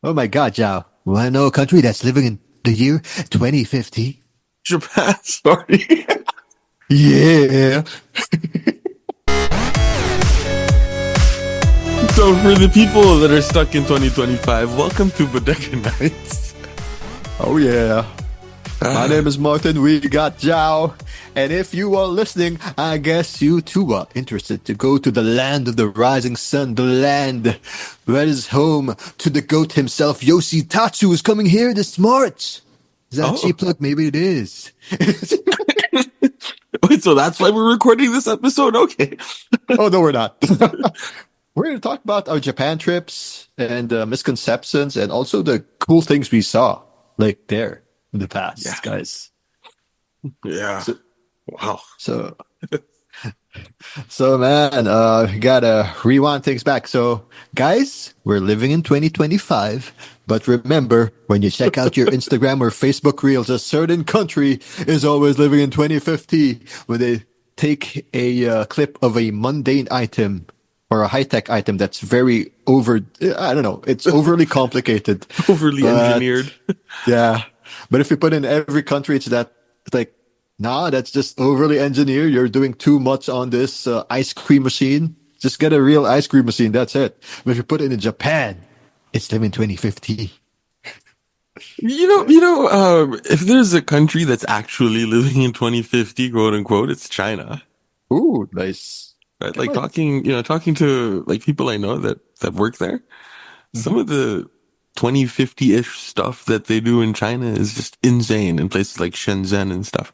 Oh my God, Zhao. Wanna know a country that's living in the year 2050? Japan, sorry. Yeah. So for the people that are stuck in 2025, welcome to Bodega Nights. Oh yeah. My Ah, name is Martin. We got Zhao. And if you are listening, I guess you too are interested to go to the land of the rising sun, the land that is home to the goat himself. Yoshitatsu is coming here this March. Is that a oh, cheap plug? Maybe it is. wait, so that's why we're recording this episode? Okay. Oh, no, we're not. We're going to talk about our Japan trips and misconceptions and also the cool things we saw like there in the Yeah, past, guys. yeah. So, Wow. so, so, man, gotta rewind things back. So, guys, we're living in 2025, but remember, when you check out your Instagram or Facebook reels, a certain country is always living in 2050 when they take a clip of a mundane item or a high-tech item that's very I don't know, it's overly complicated, Overly but engineered. yeah. But if you put in every country, it's like, nah, that's just overly engineered. You're doing too much on this ice cream machine. Just get a real ice cream machine. That's it. But if you put it in Japan, it's living 2050. If there's a country that's actually living in 2050, quote unquote, it's China. Ooh, nice. Right? Like Good. talking to like people I know that work there. Hmm. Some of the 2050-ish stuff that they do in China is just insane in places like Shenzhen and stuff.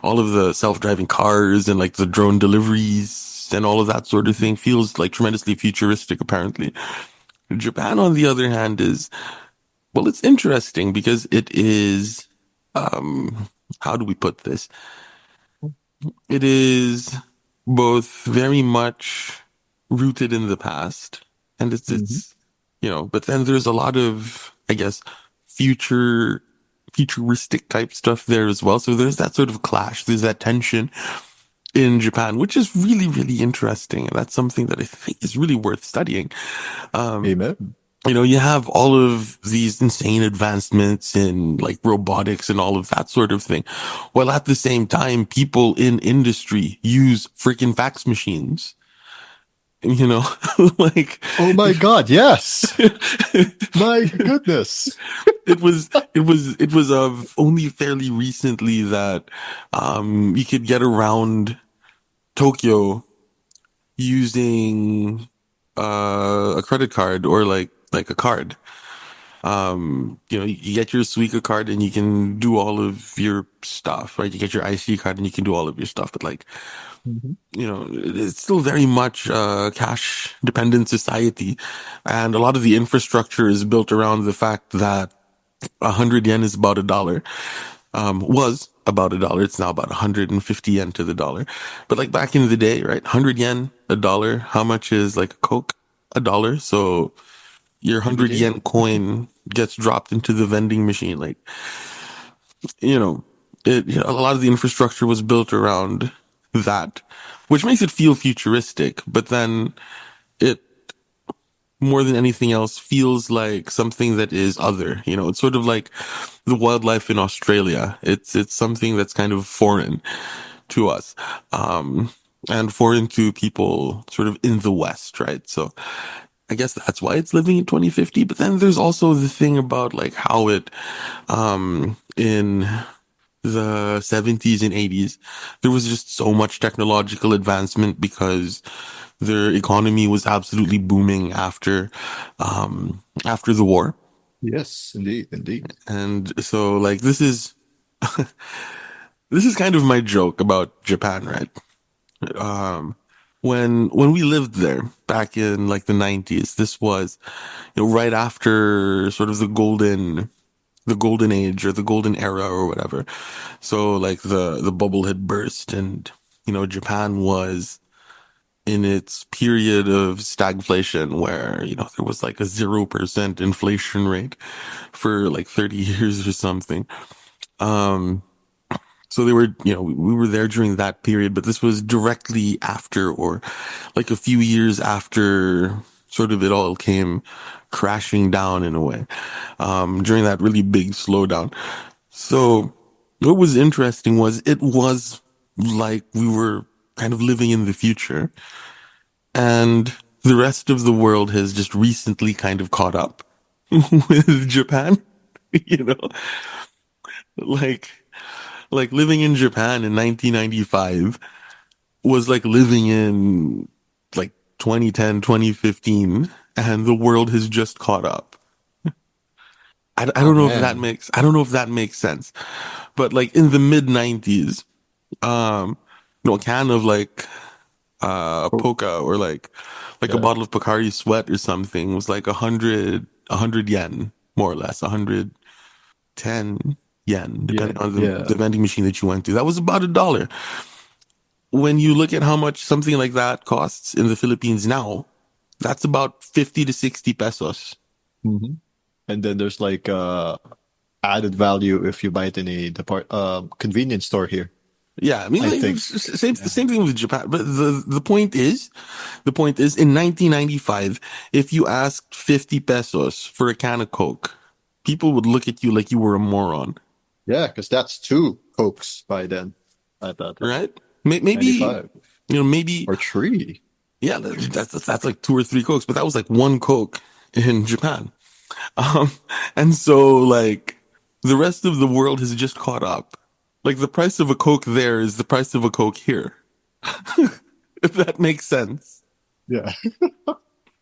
All of the self-driving cars and like the drone deliveries and all of that sort of thing feels like tremendously futuristic, apparently. Japan, on the other hand, well, it's interesting because it is, how do we put this? It is both very much rooted in the past and Hmm. but then there's a lot of, I guess, future futuristic type stuff there as well. So there's that sort of clash. There's that tension in Japan, which is really, really interesting. And that's something that I think is really worth studying. Um, Amen. you have all of these insane advancements in like robotics and all of that sort of thing. While at the same time, people in industry use freaking fax machines. You know, like Oh my God, yes. My goodness. it was only fairly recently that you could get around Tokyo using a credit card or like a card. You get your Suica card and you can do all of your stuff, right? You get your IC card and you can do all of your stuff, but like, Mhm. it's still very much a cash dependent society. And a lot of the infrastructure is built around the fact that 100 yen is about a dollar. Was about a dollar. It's now about 150 yen to the dollar. But like back in the day, right? 100 yen, a dollar. How much is like a Coke? A dollar. So your Every 100 day. yen coin gets dropped into the vending machine. Like, you know, a lot of the infrastructure was built around that, which makes it feel futuristic. But then it, more than anything else, feels like something that is other. It's sort of like the wildlife in Australia. It's something that's kind of foreign to us, and foreign to people sort of in the West, right? So I guess that's why it's living in 2050. But then there's also the thing about like how it, in the 70s and 80s, there was just so much technological advancement because their economy was absolutely booming after the war. Yes, indeed, indeed. And so like this is kind of my joke about Japan, right? Um, when we lived there back in like the 90s, this was, right after sort of the golden age or the golden era or whatever. So like the bubble had burst and Japan was in its period of stagflation where there was like a 0% inflation rate for like 30 years or something. Um so they were, we were there during that period, but this was directly after or like a few years after sort of it all came crashing down in a way during that really big slowdown. So what was interesting was it was like we were kind of living in the future, and the rest of the world has just recently kind of caught up with Japan. You know, like living in Japan in 1995 was like living in like 2010, 2015, and the world has just caught up. I Oh don't know if that man. makes I don't know if that makes sense. But like in the mid 90s, um, a can of like Oh, Poca or like a yeah. bottle of Pocari Sweat or something was like a hundred yen, more or less, 110 yen, Yeah. depending on the Yeah. vending machine that you went to. That was about $1. When you look at how much something like that costs in the Philippines now, that's about 50 to 60 pesos. Hmm. And then there's like added value if you buy it in a convenience store here, Yeah, I mean, I like, think. Yeah. same thing with Japan. But the point is, in 1995, if you asked 50 pesos for a can of Coke, people would look at you like you were a moron, Yeah, because that's two Cokes by then at that time. right? Maybe, 95. maybe, Or three. yeah, that's like two or three Cokes, but that was like one Coke in Japan. Um, and so like the rest of the world has just caught up. Like the price of a Coke there is the price of a Coke here, if that makes sense. Yeah.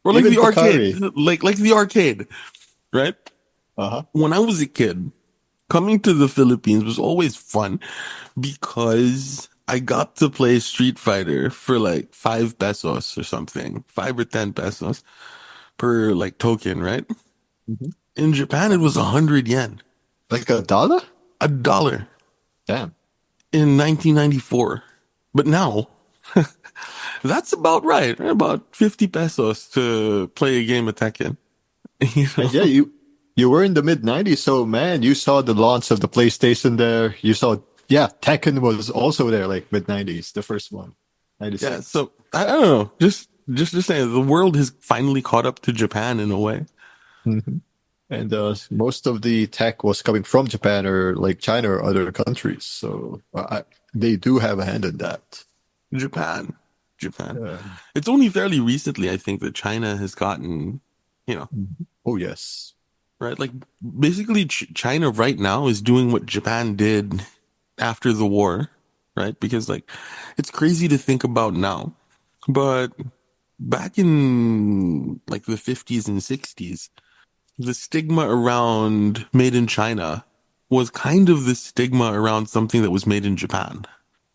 Or like Even the arcade, Pocari. like the arcade, right? Uh-huh. When I was a kid, coming to the Philippines was always fun because I got to play Street Fighter for like 5 pesos or something, 5 or 10 pesos per like token, right? Hmm. In Japan, it was 100 yen, Like $1? $1 Damn. in 1994. But now, that's about right, right? About 50 pesos to play a game of Tekken, you And yeah, know? you were in the mid 90s, so man, you saw the launch of the PlayStation there. You saw, yeah, Tekken was also there, like mid 90s, the first one, Yeah, 96. so I don't know. Just saying, the world has finally caught up to Japan in a way. Hmm. And most of the tech was coming from Japan or like China or other countries. So they do have a hand in that. Japan, Japan. Yeah. It's only fairly recently, I think, that China has gotten, Mhm. Oh, yes. right? Like basically, China right now is doing what Japan did after the war, right? Because like it's crazy to think about now, but back in like the 50s and 60s, the stigma around made in China was kind of the stigma around something that was made in Japan.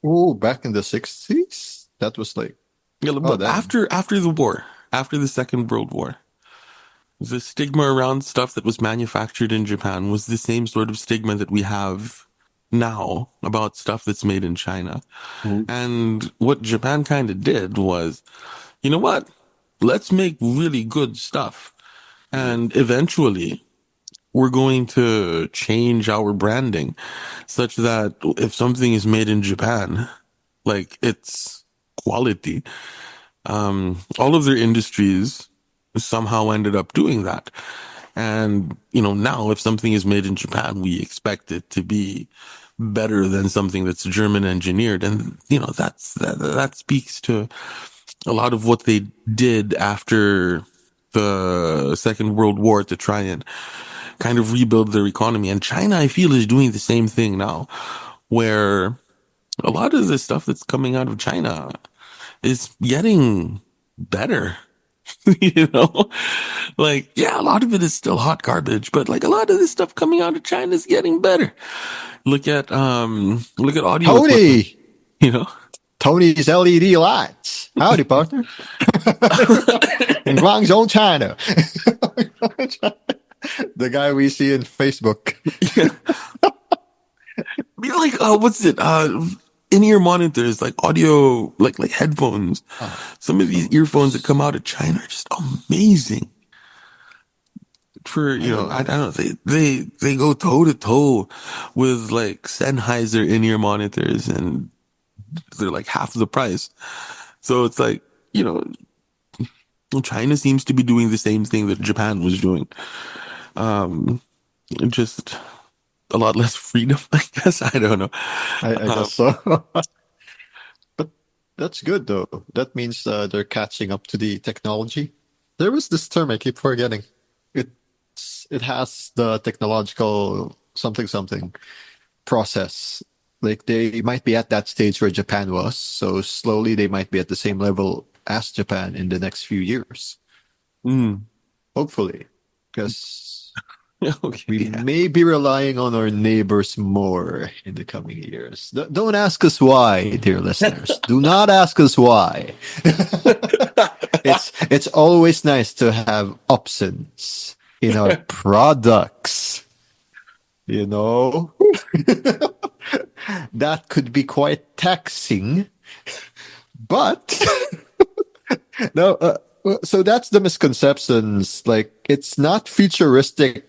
Oh, back in the 60s? That was like, Yeah, oh, but damn. after the war, after the Second World War, the stigma around stuff that was manufactured in Japan was the same sort of stigma that we have now about stuff that's made in China. Oh, And what Japan kind of did was, you know what? Let's make really good stuff. yeah. And eventually, we're going to change our branding such that if something is made in Japan, like it's quality. All of their industries somehow ended up doing that. And, now if something is made in Japan, we expect it to be better than something that's German engineered. And, that speaks to a lot of what they did after the Second World War to try and kind of rebuild their economy. And China, I feel, is doing the same thing now, where a lot of the stuff that's coming out of China is getting better. you know, like, yeah, a lot of it is still hot garbage, but like a lot of this stuff coming out of China is getting better. Look at audio equipment, Tony! you know. Tony's LED lights. Howdy, partner. In Guangzhou, China. The guy we see in Facebook. Yeah. Like what's it? In-ear monitors, like audio, like headphones. Oh, Some of these earphones that come out of China are just amazing. For I don't I know. don't know, they go toe to toe with like Sennheiser in-ear monitors, and they're like half the price. So it's like, you know, China seems to be doing the same thing that Japan was doing. Um, just a lot less freedom, I guess. I don't know. I Um, guess so. But that's good though. That means they're catching up to the technology. There was this term I keep forgetting. It has the technological something something process. Like they might be at that stage where Japan was, so slowly they might be at the same level as Japan in the next few years. mm, Hopefully, because okay, we yeah. may be relying on our neighbors more in the coming years. Don't ask us why, dear listeners. Do not ask us why. It's always nice to have options in our products. You know, that could be quite taxing, but no. So that's the misconceptions. Like it's not futuristic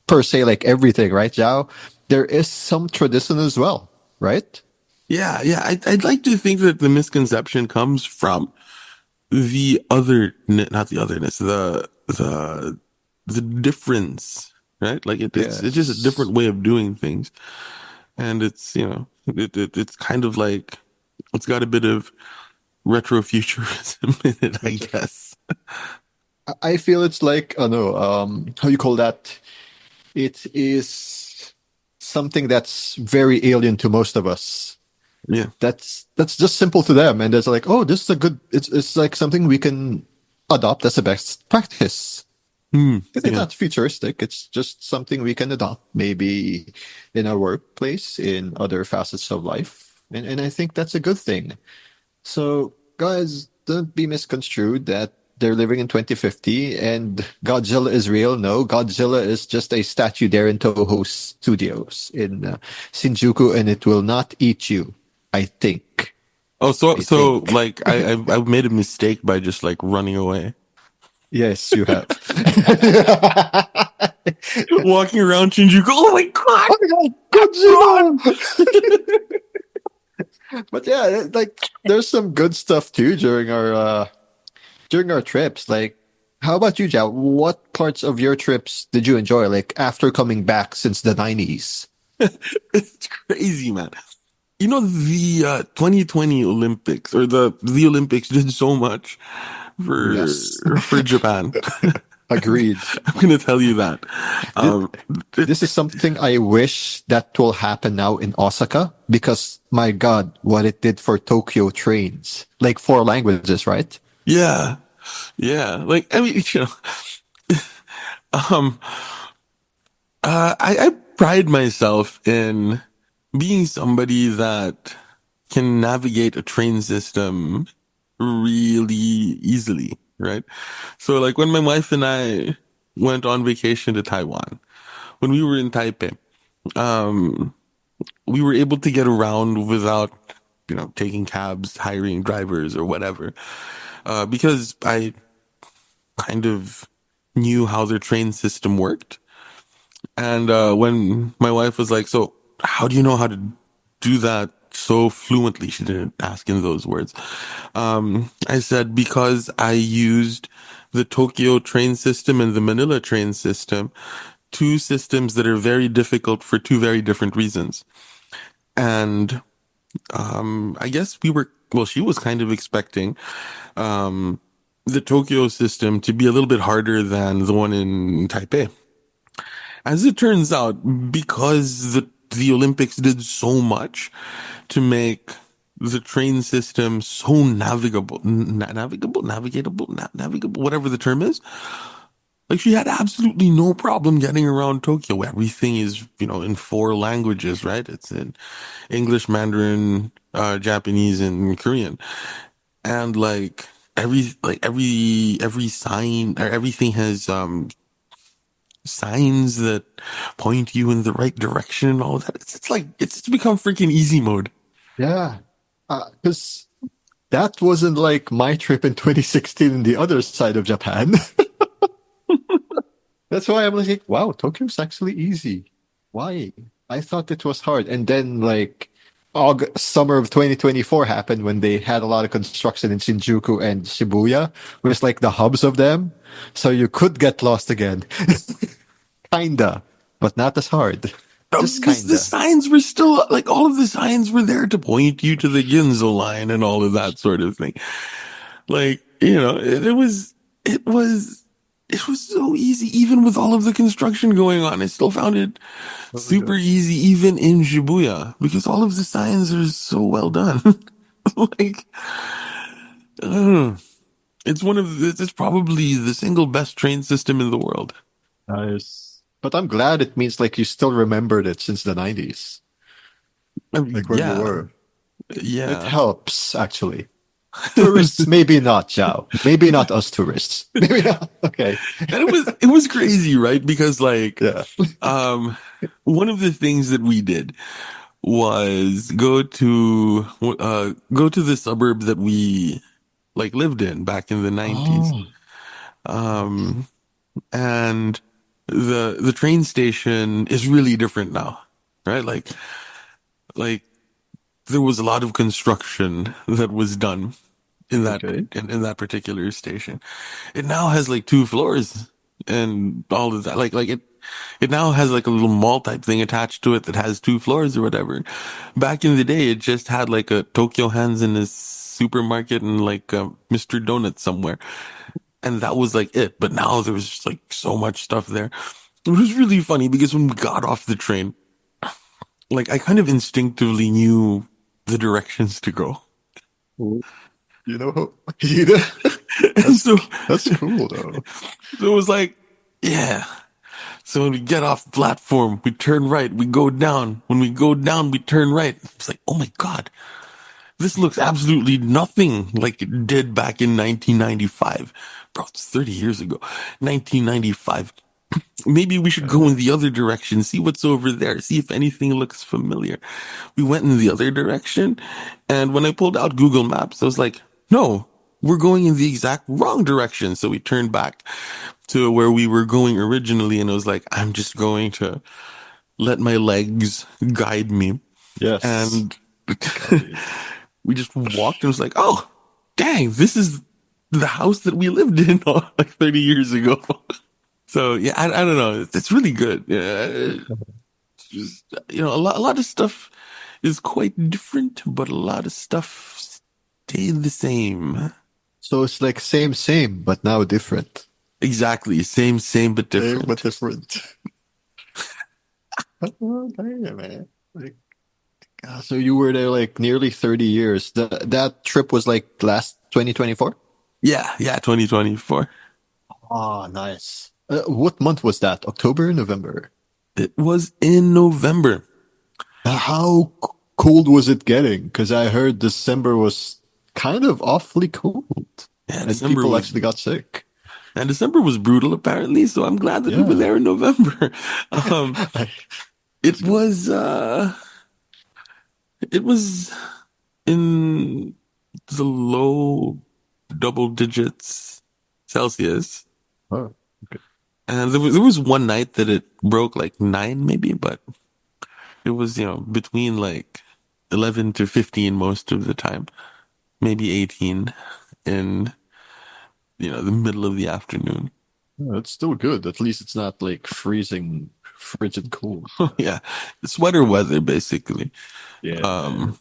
per se, like everything, right, Zhao? There is some tradition as well, right? Yeah, yeah. I'd like to think that the misconception comes from the other, not the otherness, the difference, right? Like it's just a Yes. different way of doing things, and it's it's kind of like it's got a bit of retrofuturism in it, I Retro. guess. I feel it's like, I know, how you call that? It is something that's very alien to most of us. Yeah. That's just simple to them, and it's like, oh, this is a good. It's like something we can adopt as a best practice. Hmm. Because it's Yeah. not futuristic. It's just something we can adopt, maybe in our workplace, in other facets of life, and I think that's a good thing. So, guys, don't be misconstrued that they're living in 2050 and Godzilla is real. No, Godzilla is just a statue there in Toho Studios in Shinjuku, and it will not eat you. I think. Oh, I so think. like I've made a mistake by just like running away, Yes, you have. walking around Shinjuku. Oh my God, Oh my run! God, Godzilla! But yeah, like there's some good stuff too during our trips. Like, how about you, Jao? What parts of your trips did you enjoy? Like after coming back since the 90s? It's crazy, man. You know the 2020 Olympics or the Olympics did so much Yes, for Japan. agreed. I'm gonna tell you that. Th- Um, it, This is something I wish that will happen now in Osaka because my God, what it did for Tokyo trains. Like four languages, right? yeah, yeah. Like I mean, um, I pride myself in being somebody that can navigate a train system really easily, right? So like when my wife and I went on vacation to Taiwan, when we were in Taipei, um, we were able to get around without, taking cabs, hiring drivers or whatever, because I kind of knew how their train system worked. And when my wife was like, "So, how do you know how to do that so fluently?" She didn't ask in those words. I said, "Because I used the Tokyo train system and the Manila train system, two systems that are very difficult for two very different reasons." And I guess well, she was kind of expecting um, the Tokyo system to be a little bit harder than the one in Taipei. As it turns out, because the Olympics did so much to make the train system so navigable, whatever the term is. Like she had absolutely no problem getting around Tokyo. Everything is, in four languages, right? It's in English, Mandarin, Japanese, and Korean. And every sign or everything has signs that point you in the right direction and all that. It's like it's become freaking easy mode. Yeah. Because that wasn't like my trip in 2016 in the other side of Japan. That's why I'm like, wow, Tokyo's actually easy. Why? I thought it was hard. And then, like, summer of 2024 happened when they had a lot of construction in Shinjuku and Shibuya, was like the hubs of them. So you could get lost again. Kinda, but not as hard. Just The kinda. signs were still like all of the signs were there to point you to the Ginzo line and all of that sort of thing. Like, it was, it was so easy, even with all of the construction going on. I still found it Oh, super yeah. easy, even in Shibuya, because all of the signs are so well done. Like, uh, it's probably the single best train system in the world. Nice. But I'm glad it means like you still remembered it since the 90s, I mean, like where you yeah, were. It yeah. helps, actually. Tourists, maybe not, Zhao. Maybe not us tourists. Maybe not. Okay. And it was crazy, right? Because like, Yeah. um, one of the things that we did was go to the suburb that we like lived in back in the 90s. Oh, nice. Um, and the train station is really different now, right? Like there was a lot of construction that was done Okay. in that particular station. It now has like two floors and all of that. It now has like a little mall type thing attached to it that has two floors or whatever. Back in the day, it just had like a Tokyo Hands in a supermarket and like Mr. Donut somewhere, and that was like it. But now there was just like so much stuff there. It was really funny because when we got off the train, like I kind of instinctively knew the directions to go. Cool. You know, you know, And that's so, that's cool though. so it was like, yeah. So when we get off the platform, we turn right, we go down. When we go down, we turn right. It's like, oh my God, this looks absolutely nothing like it did back in 1995. Bro, it's 30 years ago. 1995. Maybe we should go in Uh, the other direction, see what's over there, see if anything looks familiar. We went in the other direction, and when I pulled out Google Maps, I was like, no, we're going in the exact wrong direction. So we turned back to where we were going originally, and I was like, I'm just going to let my legs guide me. yes. And Got it. we just walked and was like, oh, dang, this is the house that we lived in like 30 years ago. So yeah, I don't know. It's really good. Yeah, it's just, a lot of stuff is quite different, but a lot of stuff stayed the same. So it's like same, but now different. Exactly. Same, but Same but different. different. Oh, damn, man. Like, so you were there like nearly 30 years. That trip was like last 2024? Yeah, 2024. Oh, nice. What month was that? October, November? It was in November. How cold was it getting? Because I heard December was kind of awfully cold Yeah, and December people was actually got sick. and December was brutal apparently, so I'm glad that we were Yeah. there in November. Um, I, it that's good. was it was in the low double digits Celsius. Oh, okay. And there was one night that it broke like 9 maybe, but it was, between like 11 to 15 most of the time, maybe 18 in, the middle of the afternoon. Yeah, it's still good. At least it's not like freezing, frigid cold. Yeah, sweater weather basically. Yeah, man. Um,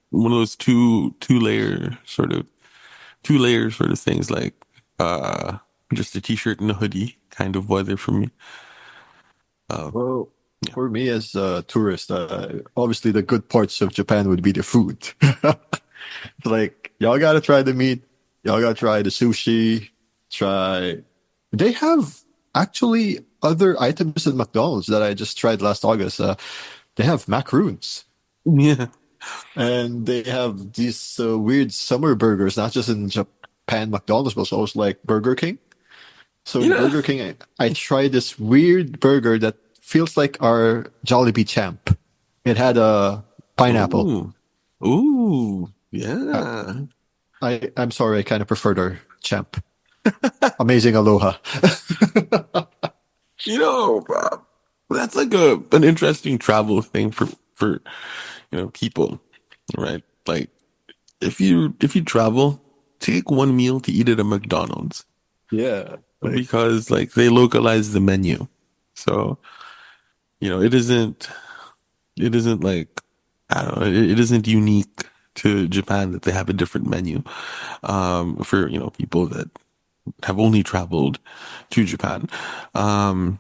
one of those two layer sort of things like uh just a t-shirt and a hoodie kind of weather for me. Um, Well, yeah. for me as a tourist, obviously the good parts of Japan would be the food. Like, y'all gotta try the meat. Y'all gotta try the sushi. Try. They have actually other items at McDonald's that I just tried last August. They have macaroons Yeah. and they have these weird summer burgers, not just in Japan McDonald's, but also like Burger King. So in Yeah. Burger King, I tried this weird burger that feels like our Jollibee Champ. It had a pineapple. Ooh. Ooh. I, Yeah. I'm sorry, I kind of preferred our Champ. Amazing Aloha. You know, that's like a an interesting travel thing for, people, right? Like if you travel, take one meal to eat at a McDonald's Yeah. Like, because like they localize the menu. So, it isn't like I don't know, it isn't unique to Japan that they have a different menu for, people that have only traveled to Japan. Um,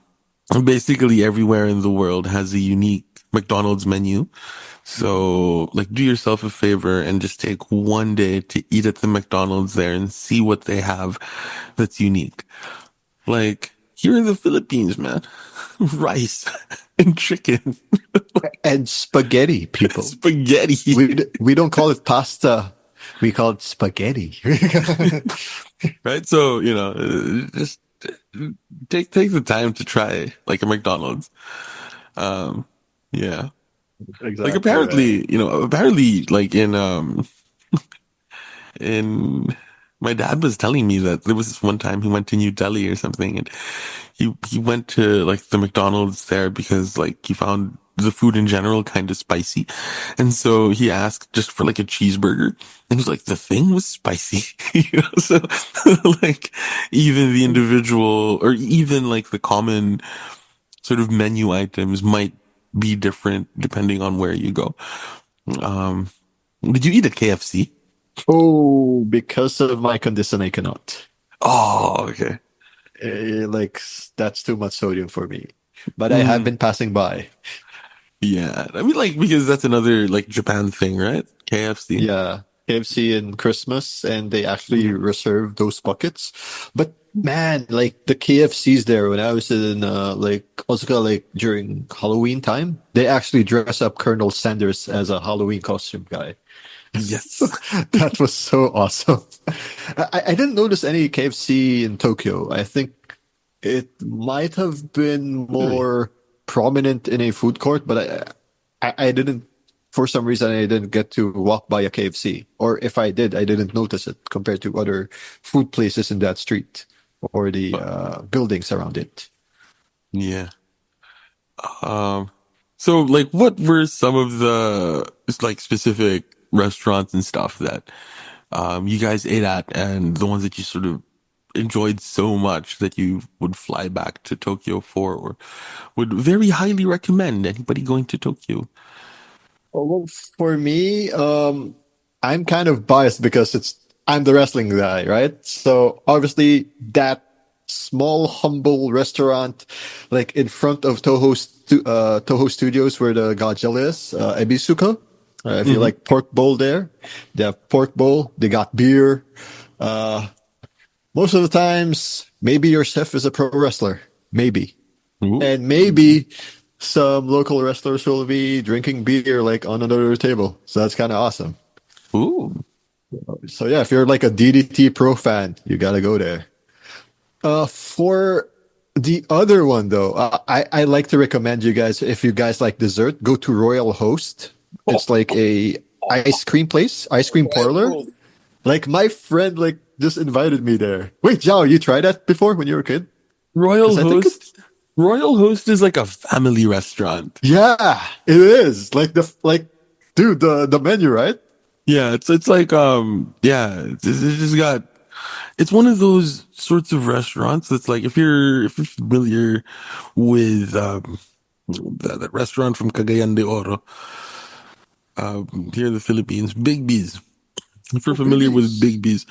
Basically everywhere in the world has a unique McDonald's menu. So, like, do yourself a favor and just take one day to eat at the McDonald's there and see what they have that's unique. Like, here in the Philippines, man, rice and chicken, and spaghetti, people. spaghetti, We don't call it pasta. We call it spaghetti. right? So, just take the time to try like a McDonald's. Um, yeah. Like Exactly, man. apparently like in my dad was telling me that there was this one time he went to New Delhi or something, and he went to like the McDonald's there because like he found the food in general kind of spicy. And so he asked just for like a cheeseburger, and he's like, the thing was spicy. So like even the individual or even like the common sort of menu items might be different depending on where you go. Um, did you eat at KFC? Oh, because of my condition, I cannot. Oh, okay. Like that's too much sodium for me. But I have Mm, been passing by. yeah. I mean, like, because that's another, like, Japan thing, right? KFC. Yeah, KFC in Christmas, and they actually Mm. reserve those buckets. But man, like the KFCs there when I was in like Osaka, like during Halloween time, they actually dress up Colonel Sanders as a Halloween costume guy. So Yes. that was so awesome. I didn't notice any KFC in Tokyo. I think it might have been Really? more prominent in a food court, but I didn't, for some reason, I didn't get to walk by a KFC. Or if I did, I didn't notice it compared to other food places in that street or the But, buildings around it. yeah. Um, so, like, what were some of the, like, specific restaurants and stuff that, you guys ate at and the ones that you sort of enjoyed so much that you would fly back to Tokyo for or would very highly recommend anybody going to Tokyo? Oh, well, for me, I'm kind of biased because I'm the wrestling guy, right? So obviously that small humble restaurant, like in front of Toho Studios, where the Godzilla is, Ebisuka. If you Mm-hmm. like pork bowl there, they have pork bowl. They got beer. Most of the times, maybe your chef is a pro wrestler, maybe, Ooh. and maybe some local wrestlers will be drinking beer like on another table. So that's kind of awesome. Ooh. So yeah, if you're like a DDT pro fan, you gotta go there. For the other one though, I like to recommend you guys, if you guys like dessert, go to Royal Host. It's like a ice cream place, ice cream parlor. Like my friend like just invited me there. Wait, Zhao, you tried that before when you were a kid? Royal Because I think Host. it's, Royal Host is like a family restaurant. yeah, it is. Like dude, the menu, right? Yeah, it's like yeah, it's just got it's one of those sorts of restaurants that's like if you're familiar with that restaurant from Cagayan de Oro here in the Philippines, Big B's. If you're Oh, familiar with babies. Big B's,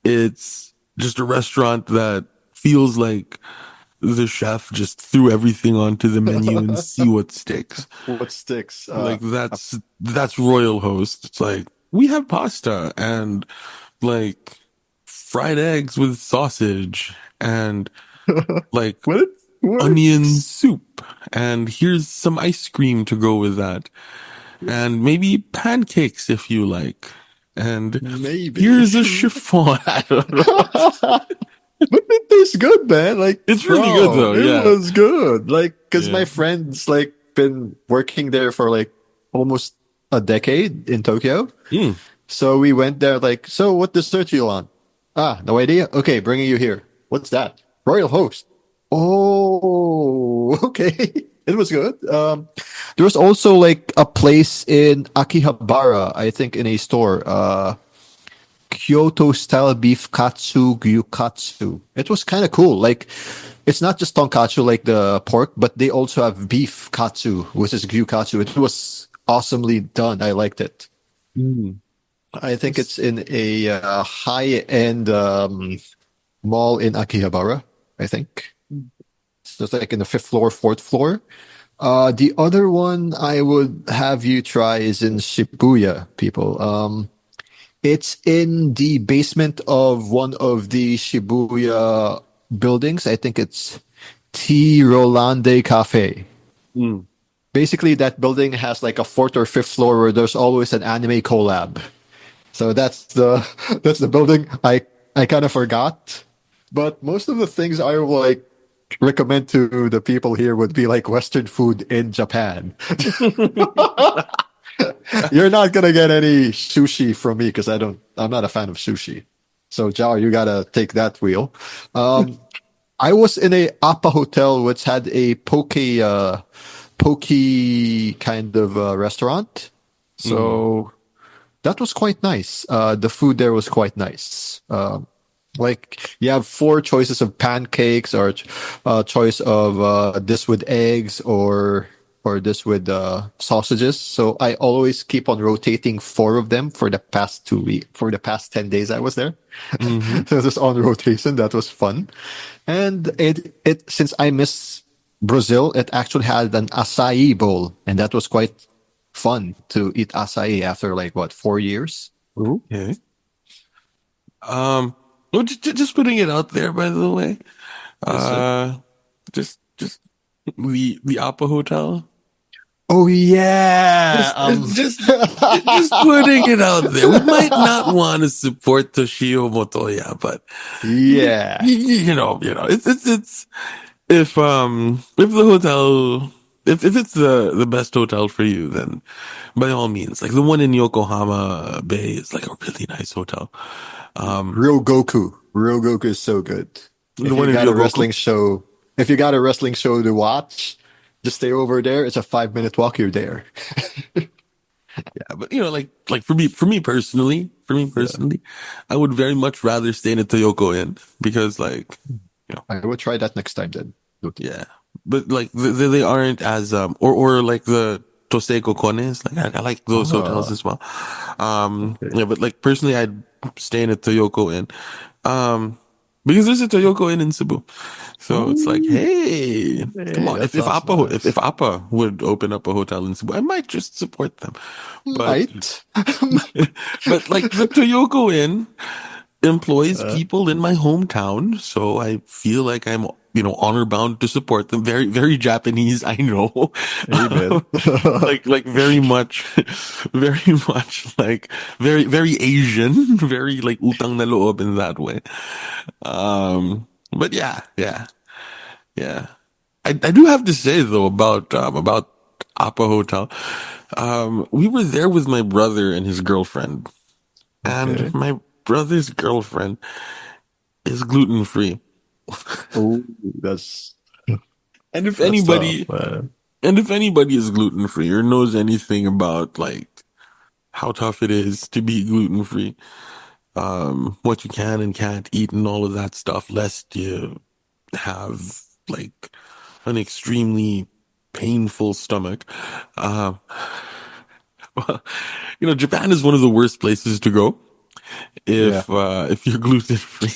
it's just a restaurant that feels like the chef just threw everything onto the menu and see what sticks. What sticks? Like that's Royal Host. It's like we have pasta and like fried eggs with sausage and like Well, it onion works. soup and here's some ice cream to go with that and maybe pancakes if you like and Maybe. here's a chiffon. I don't know. But it tastes good, man. Like, It's really good bro, though. it Yeah. was good. Like, cause Yeah. my friend's like been working there for like almost a decade in Tokyo. Mm. So we went there like, so what dessert you want? Ah, no idea. Okay, bringing you here. What's that? Royal Host. Oh, okay. It was good. There's also like a place in Akihabara, I think, in a store. Kyoto style beef katsu gyukatsu. It was kind of cool. Like, it's not just tonkatsu like the pork, but they also have beef katsu, which is gyukatsu. It was awesomely done. I liked it. Mm. I think It's- it's in a high end mall in Akihabara. I think so. It's like in the fifth floor, fourth floor. The other one I would have you try is in Shibuya, people. It's in the basement of one of the Shibuya buildings. I think it's T. Rolande Cafe. Mm. Basically, that building has like a fourth or fifth floor where there's always an anime collab. So that's the that's the building. I kind of forgot, but most of the things I would like recommend to the people here would be like Western food in Japan. You're not gonna get any sushi from me because I'm not a fan of sushi. So Jao, you gotta take that wheel. Um, I was in a Appa hotel which had a poke kind of restaurant. Mm. So that was quite nice. The food there was quite nice. Like you have four choices of pancakes or choice of this with eggs or this with sausages. So I always keep on rotating four of them for the past 2 weeks, for the past 10 days I was there. Hmm. So just on rotation, that was fun. And it since I miss Brazil, it actually had an acai bowl, and that was quite fun to eat acai after like what 4 years. Okay. Well, just putting it out there, by the way. Yes, sir. Just the Appa Hotel. Oh yeah. Just putting it out there. We might not want to support Toshio Motoya, but Yeah. it's if the hotel if it's the best hotel for you, then by all means, like the one in Yokohama Bay is like a really nice hotel. Um, Real Goku. Real Goku is so good. the If you one in got a Ryogoku. wrestling show, if you got a wrestling show to watch, just stay over there. It's a 5 minute walk. You're there. Yeah, but like for me Yeah. personally, I would very much rather stay in a Toyoko Inn because like, you know, I will try that next time then. Luti. yeah, but like they aren't as or like the Toseko Kones, like I like those hotels Ah, as well. okay. Yeah, but like personally, I'd stay in a Toyoko Inn, because there's a Toyoko Inn in Cebu, so it's like, Oh, hey, come hey, on, that sounds If nice. Appa would open up a hotel in Cebu, I might just support them, but Might. but like the Toyoko Inn employs uh, people in my hometown, so I feel like I'm, honor bound to support them. Very, very Japanese, I know. amen. Like very much, very much like very, very Asian, very like utang na loob in that way. But yeah, yeah, yeah. I do have to say though about Appa Hotel. We were there with my brother and his girlfriend, and Okay. my brother's girlfriend is gluten free. Oh, that's And if that's tough, anybody man. and if anybody is gluten free or knows anything about like how tough it is to be gluten free, what you can and can't eat and all of that stuff, lest you have like an extremely painful stomach. Um, well, Japan is one of the worst places to go Yeah. if you're gluten free.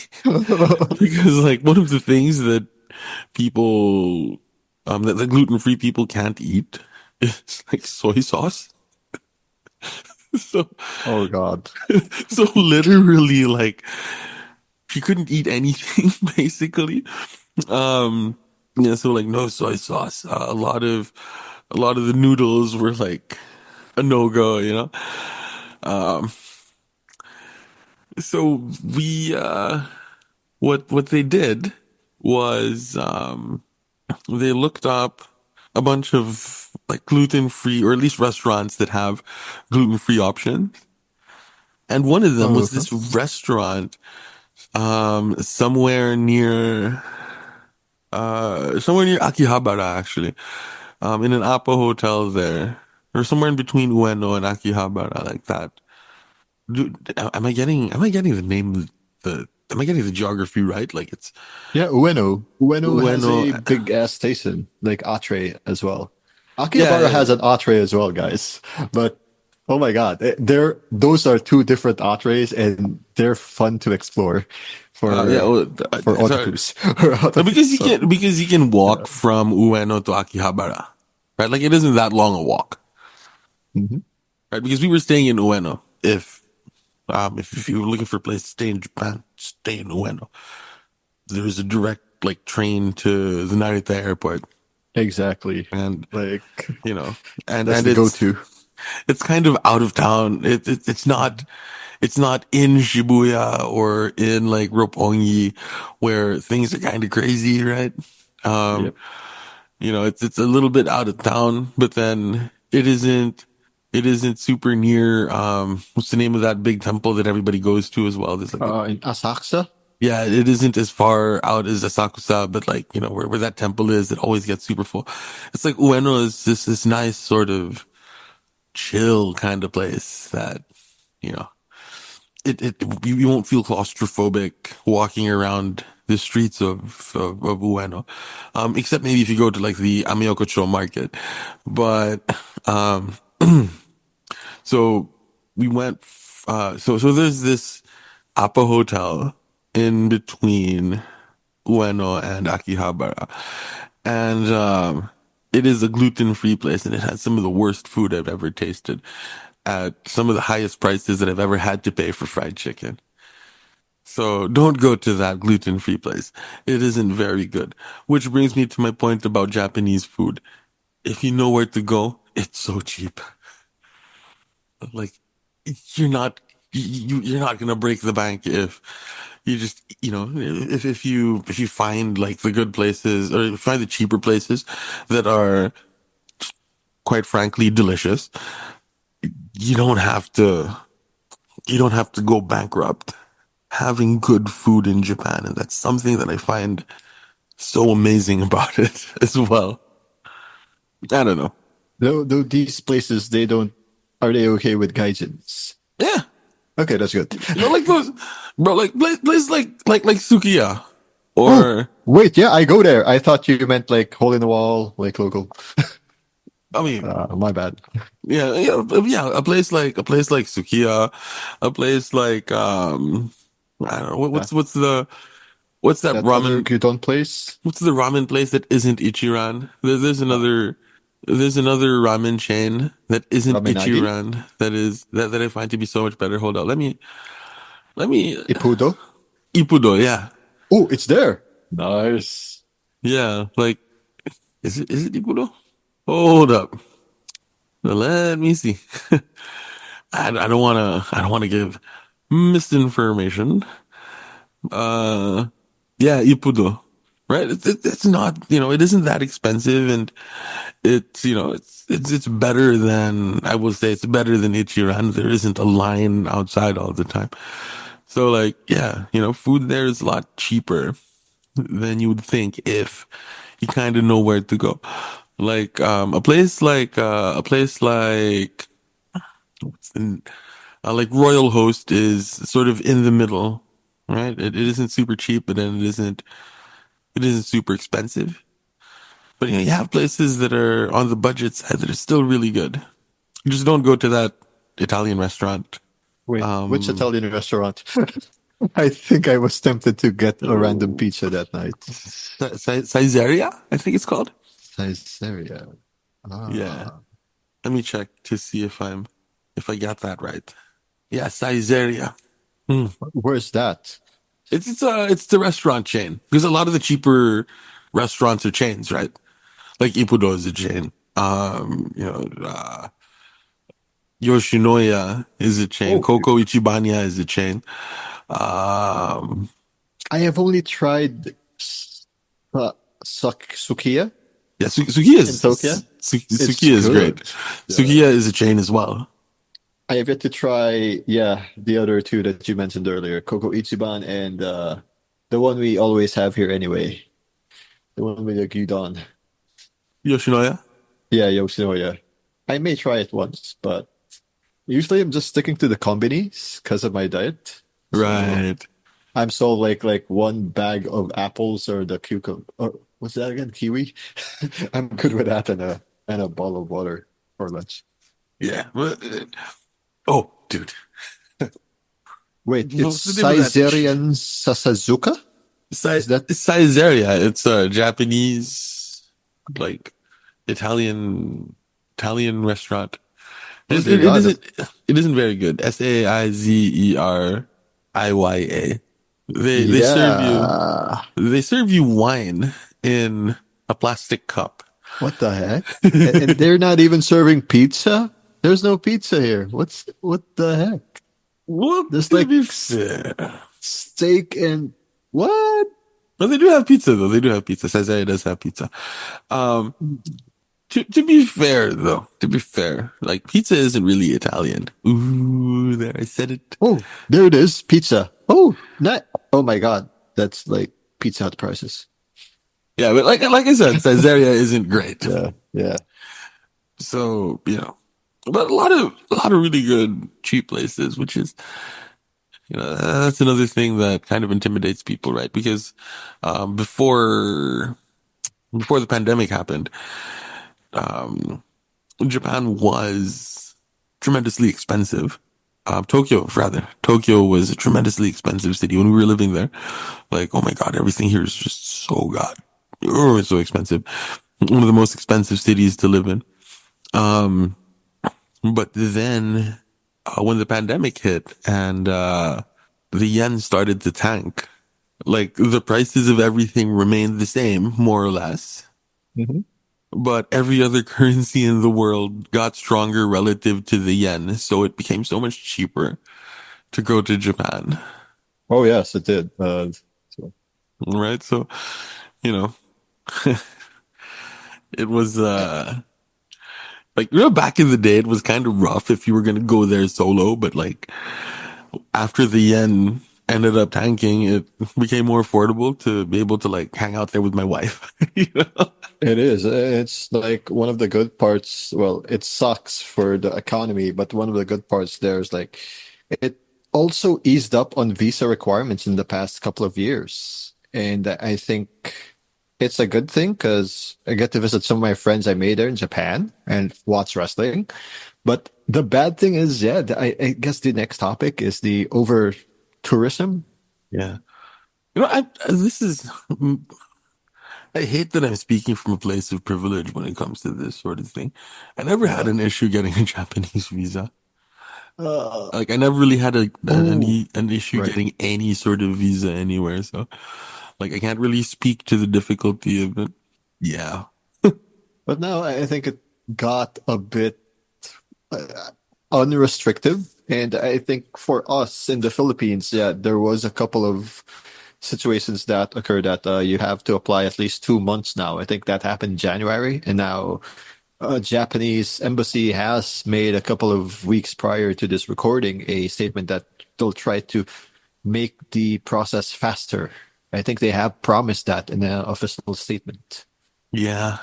Because like one of the things that people that the gluten-free people can't eat is like soy sauce. So Oh God. so literally like she couldn't eat anything basically. Um yeah, so like no soy sauce. A lot of the noodles were like a no-go, Um so we what they did was they looked up a bunch of like gluten-free or at least restaurants that have gluten-free options. And one of them Oh, was this restaurant somewhere near Akihabara actually. in an Appa hotel there, or somewhere in between Ueno and Akihabara, like that. Dude, am I getting the name am I getting the geography right? Like it's Yeah, Ueno. Ueno has Ueno. a big ass station, like Atre as well. Yeah, Akihabara has an Atre as well, guys. But oh my God, those are two different Atres, and they're fun to explore yeah. for Oh, sorry. autocruise or No, autocruise. So because you can yeah. walk from Ueno to Akihabara, right? Like it isn't that long a walk, Mhm. right? Because we were staying in Ueno. If you were looking for a place to stay in Japan, stay in Ueno. There's a direct like train to the Narita airport, Exactly. and Like you know, that's and the go-to. it's kind of out of town. It's not in Shibuya or in like Roppongi where things are kind of crazy, right? Um, Yep. it's a little bit out of town, but then it isn't super near what's the name of that big temple that everybody goes to as well? There's like In Asakusa. yeah, it isn't as far out as Asakusa, but like, where that temple is, it always gets super full. It's like Ueno is just this nice sort of chill kind of place that, you know, you won't feel claustrophobic walking around the streets of Ueno. Except maybe if you go to like the Ameokocho market. But, um, so we went, so there's this Appa hotel in between Ueno and Akihabara. And, it is a gluten-free place and it has some of the worst food I've ever tasted at some of the highest prices that I've ever had to pay for fried chicken. So don't go to that gluten-free place. It isn't very good. Which brings me to my point about Japanese food. If you know where to go, it's so cheap. Like you're not you're not gonna break the bank if you just if you find like the good places or find the cheaper places that are quite frankly delicious. You don't have to you don't have to go bankrupt having good food in Japan, and that's something that I find so amazing about it as well. I don't know. Though these places, they don't, are they okay with gaijins? Yeah, Okay, that's good. like those, bro. Like places like Sukiya, Oh, or wait, yeah, I go there. I thought you meant like hole in the wall, like local. I mean, My bad. yeah. A place like Sukiya, a place like I don't know That what's that that other ramen. gyudon place, What's the ramen place that isn't Ichiran? There's another ramen chain that isn't Ramenagi, Ichiran that I find to be so much better. Hold on, let me Ippudo. Ippudo, yeah. Oh, it's there. Nice. Yeah, like is it Ippudo? Hold up. Let me see. I don't wanna give misinformation. Uh yeah, Ippudo. Right? It's not, it isn't that expensive and it's better than I will say it's better than Ichiran. There isn't a line outside all the time. So like, yeah, food there is a lot cheaper than you would think if you kind of know where to go. Like a place like like Royal Host is sort of in the middle, right? It isn't super cheap, but then it isn't super expensive. But you have places that are on the budget side that are still really good. Just don't go to that Italian restaurant. Wait, which Um, Italian restaurant? I think I was tempted to get a random pizza that night. Caesarea, I think it's called. Caesarea. Yeah. Ah, Let me check to see if I got that right. Yeah, Caesarea. Hmm. where's that? It's the restaurant chain because a lot of the cheaper restaurants are chains, right? Like Ippudo is a chain. Yoshinoya is a chain. Oh, Coco Ichibanya is a chain. Um, I have only tried Sukiya yeah, Sukiya in is Tokyo. It's Sukiya is great. good. Yeah. Sukiya is a chain as well. I have yet to try, yeah, the other two that you mentioned earlier, Coco Ichiban and the one we always have here anyway, the one with the gyudon. Yoshinoya. Yeah, Yoshinoya. I may try it once, but usually I'm just sticking to the combinis because of my diet. So Right. I'm so like one bag of apples or the cucumber. Or what's that again? Kiwi. I'm good with that and a bottle of water for lunch. Yeah. Oh, dude. Wait, it's What's the name of that? Caesarian Sasazuka? Is that Caesarea. It's a Japanese, like Italian restaurant. oh dear It God? isn't very good. Saizeriya. Yeah. They serve you wine in a plastic cup. What the heck? And they're not even serving pizza? There's no pizza here. What the heck? Well, There's to like be fair. steak and what? But they do have pizza though. They do have pizza. Caesarea does have pizza. Um, to be fair though, to be fair, like pizza isn't really Italian. Ooh, there I said it. Oh, there it is. Pizza. Oh, not. Oh my God. That's like Pizza Hut prices. Yeah, but like I said, Caesarea isn't great. Yeah, yeah. So, but a lot of really good cheap places, which is, that's another thing that kind of intimidates people, right? Because before the pandemic happened, um, Japan was tremendously expensive. Tokyo, rather. Tokyo was a tremendously expensive city when we were living there. Like, oh my God, everything here is just it's so expensive. One of the most expensive cities to live in. Um, but then when the pandemic hit and the yen started to tank, like the prices of everything remained the same, more or less. Mhm. But every other currency in the world got stronger relative to the yen, so it became so much cheaper to go to Japan, Oh yes, it did. So- right? So, you know, it was like back in the day, it was kind of rough if you were gonna go there solo, but like after the yen ended up tanking, it became more affordable to be able to like hang out there with my wife. You know? It is. It's like one of the good parts. Well, it sucks for the economy, but one of the good parts there is like it also eased up on visa requirements in the past couple of years. And I think it's a good thing because I get to visit some of my friends I made there in Japan and watch wrestling. But the bad thing is, yeah, I guess the next topic is the over tourism. Yeah. This is, I hate that I'm speaking from a place of privilege when it comes to this sort of thing. I never had Yeah. an issue getting a Japanese visa. Uh, Like I never really had oh, an issue right. getting any sort of visa anywhere. So like I can't really speak to the difficulty of it. Yeah. But now I think it got a bit uh, unrestricted. And I think for us in the Philippines, yeah, there was a couple of situations that occurred that you have to apply at least 2 months now. I think that happened in January, and now Japanese embassy has made a couple of weeks prior to this recording a statement that they'll try to make the process faster. I think they have promised that in an official statement. Yeah.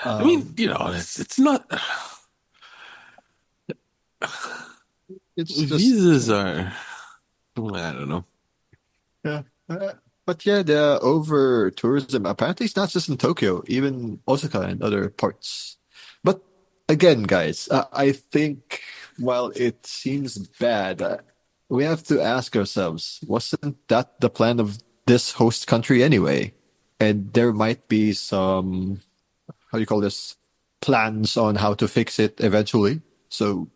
I mean, Um, it's not it's just visas are I don't know. yeah. But yeah, the over tourism apparently it's not just in Tokyo, even Osaka and other parts. But again, guys, I think while it seems bad, we have to ask ourselves, wasn't that the plan of this host country anyway? And there might be some, how do you call this, plans on how to fix it eventually. So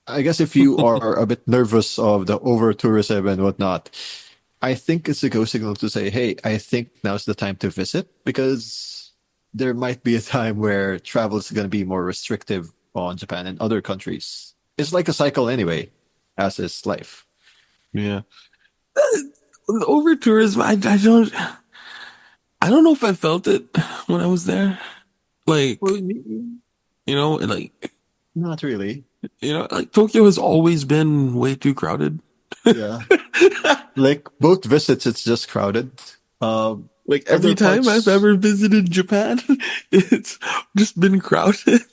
I guess if you are a bit nervous of the over tourism and whatnot, I think it's a go signal to say, hey, I think now's the time to visit because there might be a time where travel is going to be more restrictive on Japan and other countries. It's like a cycle anyway, as is life. Yeah. Over tourism, I don't know if I felt it when I was there. Well, Like, you know, like not really. like Tokyo has always been way too crowded. Yeah. Like both visits, it's just crowded. Like Other every time I've parts. ever visited Japan, it's just been crowded.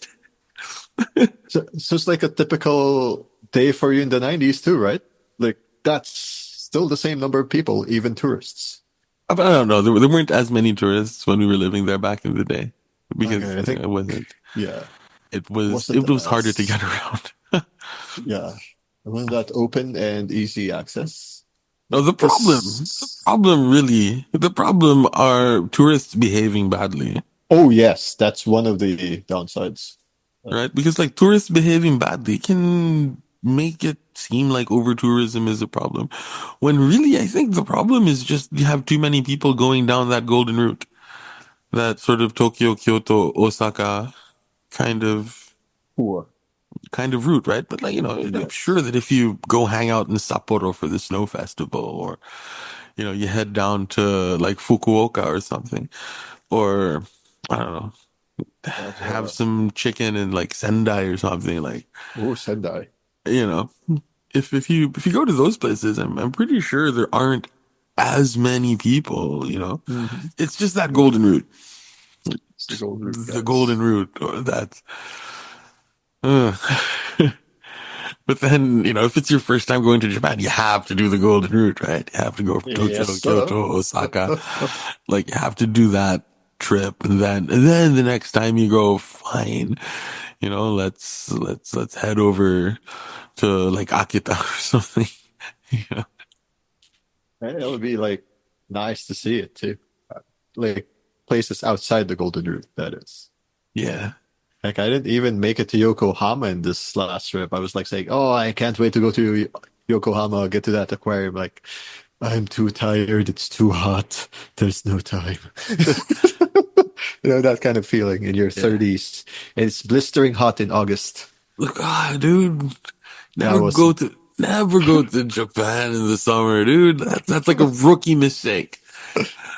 So it's like a typical day for you in the 90s too, right? Like that's still the same number of people, even tourists. I don't know. There weren't as many tourists when we were living there back in the day because Okay, I think it wasn't. yeah, It wasn't was harder to as get around. yeah, wasn't that open and easy access? No, Because the problem are tourists behaving badly, oh yes, that's one of the downsides. right? Because like tourists behaving badly can make it seem like over tourism is a problem, when really I think the problem is just you have too many people going down that golden route, that sort of Tokyo, Kyoto, Osaka kind of Poor. route, right? But like, I'm sure Yes. that if you go hang out in Sapporo for the snow festival, or you head down to like Fukuoka or something, or I don't know, But have some chicken in like Sendai or something, like, oh Sendai. you know, if you go to those places, I'm pretty sure there aren't as many people, Mm-hmm. It's just that golden route, It's the just gold route, the golden guys. route, or that. Uh. But then, if it's your first time going to Japan, you have to do the golden route, right? You have to go from Yes, Tokyo, sir. Kyoto, Osaka. Like you have to do that trip, and then the next time you go, fine. Let's head over to like Akita or something. Yeah. It would be like nice to see it too. Like places outside the Golden Route, that is. Yeah. Like I didn't even make it to Yokohama in this last trip. I was like saying, "Oh, I can't wait to go to Yokohama, get to that aquarium." Like I'm too tired. It's too hot. There's no time. That kind of feeling in your Yeah. 30s. And it's blistering hot in August. Look, dude, That was never go to Japan in the summer, dude. That's like a rookie mistake.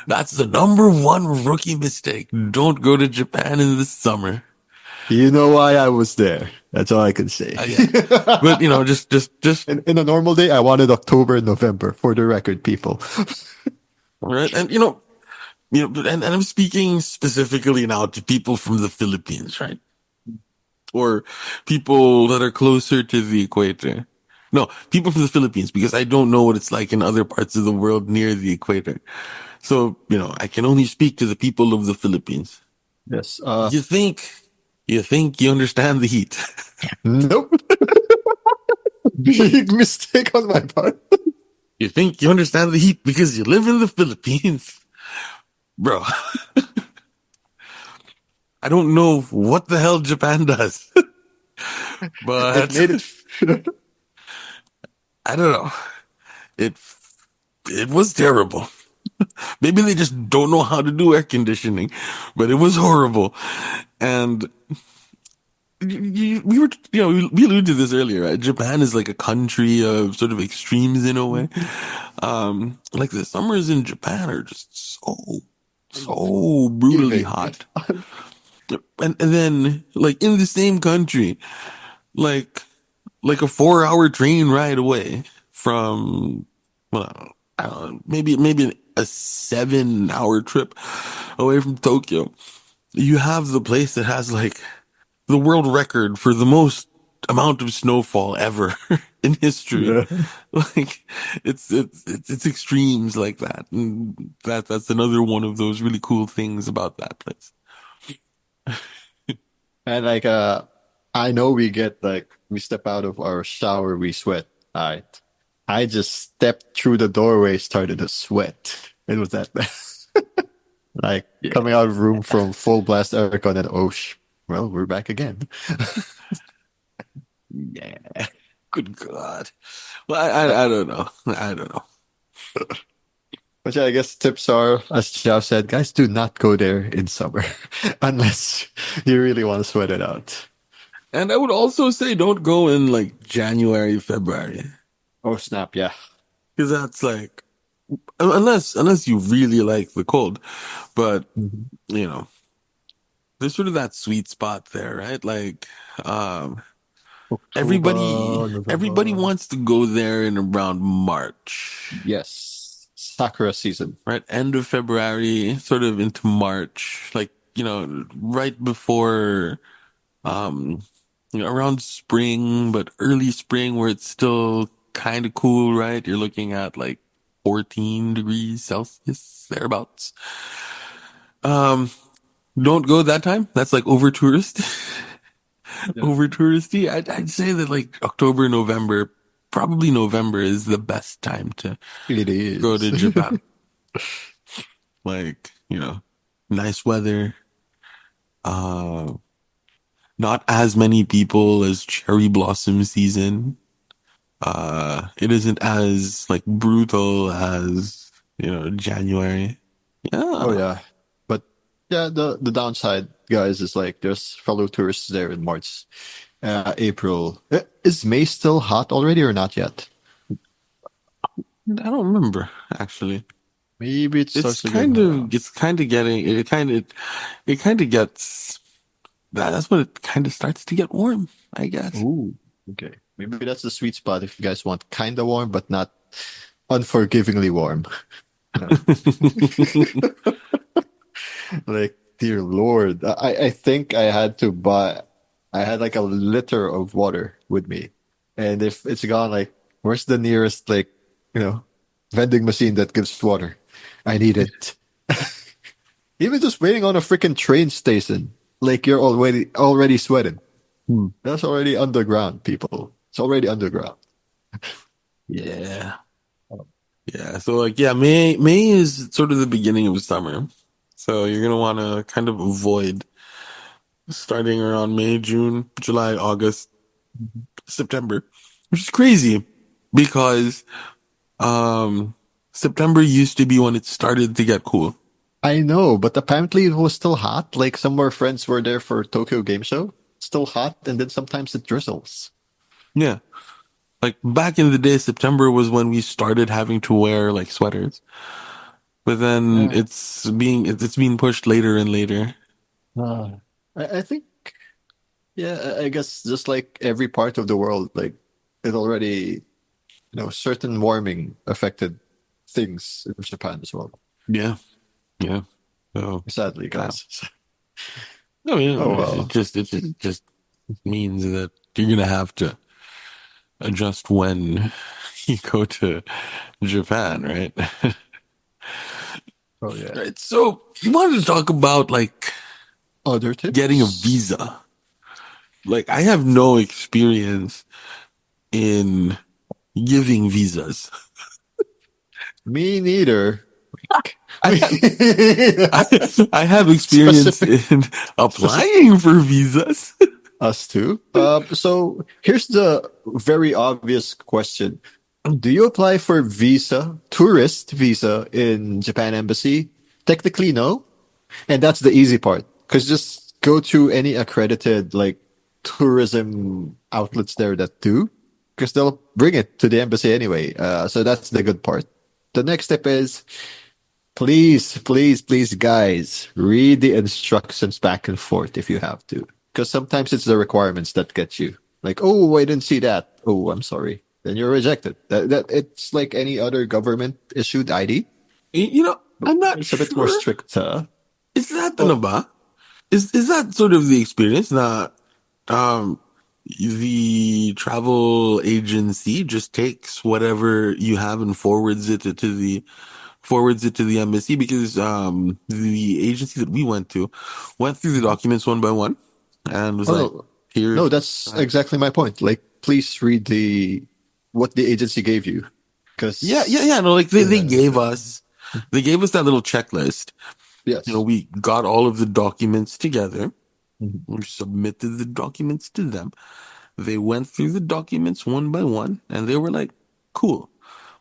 That's the number one rookie mistake. Don't go to Japan in the summer. you know why I was there. That's all I can say. Yeah, but just In a normal day, I wanted October and November for the record, people. right, and and I'm speaking specifically now to people from the Philippines, right, or people that are closer to the equator. No, people from the Philippines, because I don't know what it's like in other parts of the world near the equator. So, I can only speak to the people of the Philippines. Yes. You think, you understand the heat. Nope. Big mistake on my part. You think you understand the heat because you live in the Philippines. Bro, I don't know what the hell Japan does, It but made it. I don't know. It it was terrible. Maybe they just don't know how to do air conditioning, but it was horrible. And we were, we alluded to this earlier, right? Japan is like a country of sort of extremes in a way. Like the summers in Japan are just so brutally Giving. hot. And then like in the same country, like a 4 hour train ride away from, well, I don't know, maybe a 7 hour trip away from Tokyo. You have the place that has like the world record for the most amount of snowfall ever in history. Yeah. Like it's extremes like that, and that's another one of those really cool things about that place. And like I know we step out of our shower, we sweat. Alright. I just stepped through the doorway, started to sweat. It was that bad. Like Yeah, coming out of room from full blast aircon and well, we're back again. yeah. Good God. Well, I don't know. I don't know. Which I guess tips are, as Chow said, guys, do not go there in summer unless you really want to sweat it out. And I would also say don't go in like January, February, Oh snap, yeah. because that's like unless you really like the cold, but Mhm. you know, there's sort of that sweet spot there, right? Like, um, everybody October, everybody November. wants to go there in around March. Yes. Sakura season. right? End of February, sort of into March, like, right before, um, around spring, but early spring where it's still kind of cool, right? You're looking at like 14 degrees Celsius, thereabouts. Um, don't go that time. That's like over tourist, Yeah, over touristy. I'd say that like October, November, probably November is the best time to it go is. to Japan. Like, nice weather. Uh, Not as many people as cherry blossom season. It isn't as like brutal as, January. Oh Yeah. yeah, but yeah, the downside, guys, is like there's fellow tourists there in March, April. Is May still hot already or not yet? I don't remember actually. Maybe it starts It's to get kind of it's kind of getting it kind of gets that's when it kind of starts to get warm, I guess. ooh, okay. Maybe that's the sweet spot if you guys want kind of warm, but not unforgivingly warm. No. Like, dear Lord, I think I had like a liter of water with me, and if it's gone, like, where's the nearest like, you know, vending machine that gives water? I need it. Even just waiting on a freaking train station, like you're already sweating. Hmm. That's already underground, people. It's already underground. Yeah. Yeah. So like yeah, May is sort of the beginning of summer. So you're gonna want to kind of avoid starting around May, June, July, August, September, which is crazy because September used to be when it started to get cool. I know, but apparently it was still hot. Like some of our friends were there for Tokyo Game Show. Still hot, and then sometimes it drizzles. Yeah. Like back in the day, September was when we started having to wear like sweaters. But then Yeah. it's being pushed later and later. Uh, I think, yeah, I guess just like every part of the world, like it already, certain warming affected things in Japan as well. Yeah. Yeah. So Sadly, yeah. guys. I mean, Oh it well. just it just means that you're gonna have to adjust when you go to Japan, right? Oh yeah. Right. So you wanted to talk about like Other getting a tips? visa. Like I have no experience in giving visas. Me neither. I have I have experience Specific, in specific. applying for visas. Us too. So here's the very obvious question. Do you apply for visa, tourist visa in Japan embassy? Technically, no. And that's the easy part. Because just go to any accredited like tourism outlets there that do, because they'll bring it to the embassy anyway. So that's the good part. The next step is please, please, please, guys, read the instructions back and forth if you have to. Because sometimes it's the requirements that get you. Like, oh, I didn't see that. Oh, I'm sorry. Then you're rejected. That it's like any other government issued ID, but I'm not it's a bit more sure. strict. Is that the Oh, ba? Is that sort of the experience that um the travel agency just takes whatever you have and forwards it to the embassy because the agency that we went through the documents one by one and was oh like, no, here's no, that's exactly my point. Like, please read the what the agency gave you, yeah, because no, like they gave us that little checklist. yes. We got all of the documents together. Mhm. We submitted the documents to them. They went through the documents one by one and they were like, cool,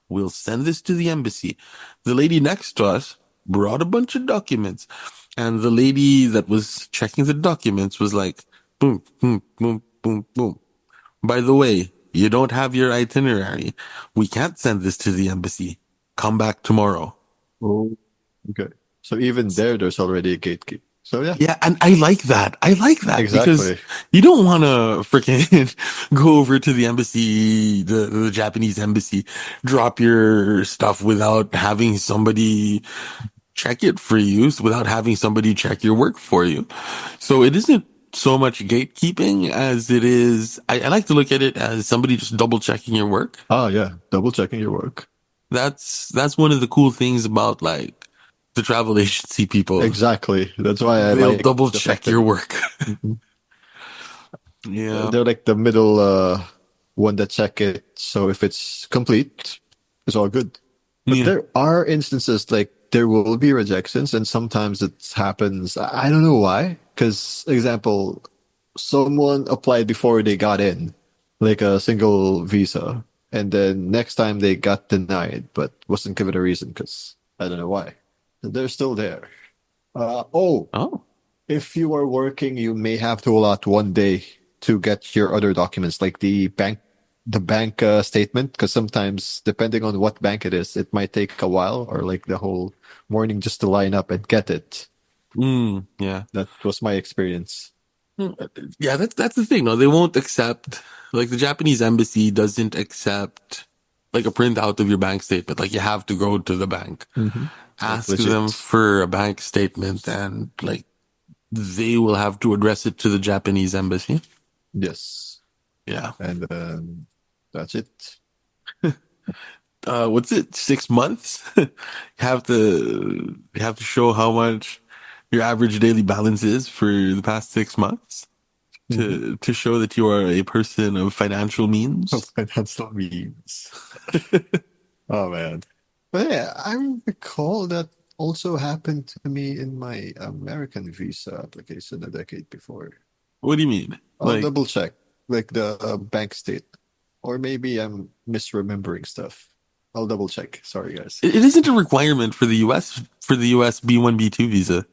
we'll send this to the embassy. The lady next to us brought a bunch of documents and the lady that was checking the documents was like, boom, boom, boom, boom, boom. By the way, you don't have your itinerary. We can't send this to the embassy. Come back tomorrow. Oh, okay. So even there's already a gatekeep. So yeah, Yeah, and I like that. I like that because exactly. you don't want to freaking go over to the embassy, the Japanese embassy, drop your stuff without having somebody check it for you, without having somebody check your work for you. So it isn't so much gatekeeping as it is. I like to look at it as somebody just double checking your work. Oh yeah, double checking your work. That's one of the cool things about like the travel agency people. Exactly. That's why I They'll like double the fact check that your work. Mhm. Yeah. They're like the middle one that check it. So if it's complete, it's all good. But Yeah. there are instances like there will be rejections, and sometimes it happens. I don't know why. Because, example, someone applied before they got in, like a single visa, and then next time they got denied, but wasn't given a reason because I don't know why. They're still there. Oh, Oh. if you are working, you may have to allot 1 day to get your other documents, like the bank statement, because sometimes, depending on what bank it is, it might take a while or like the whole morning just to line up and get it. Yeah. That was my experience. Hmm. Yeah, that's the thing. No, they won't accept like the Japanese embassy doesn't accept like a printout of your bank statement. Like you have to go to the bank, Hmm. Like ask them legit. for a bank statement, and like they will have to address it to the Japanese embassy. Yes. Yeah. And that's it. What's it? 6 months? You have to show how much your average daily balance is for the past 6 months Hmm. to show that you are a person of financial means. Financial means. Oh man. But yeah, I recall that also happened to me in my American visa application a decade before. What do you mean? I'll Like, double check, like the bank state, or maybe I'm misremembering stuff. I'll double check. Sorry, guys. it isn't a requirement for the US B1 B2 visa.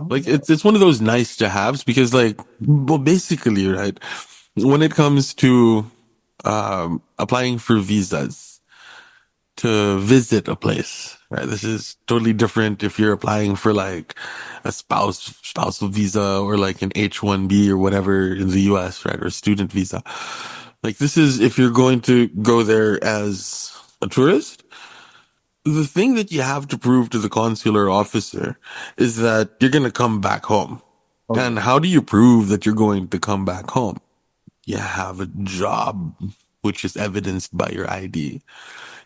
Like Oh, it's one of those nice to haves because like well basically right when it comes to applying for visas to visit a place, right? This is totally different if you're applying for like a spousal visa or like an H-1B or whatever in the US, right? Or a student visa. Like this is if you're going to go there as a tourist. The thing that you have to prove to the consular officer is that you're going to come back home. oh And yeah. how do you prove that you're going to come back home? You have a job, which is evidenced by your ID.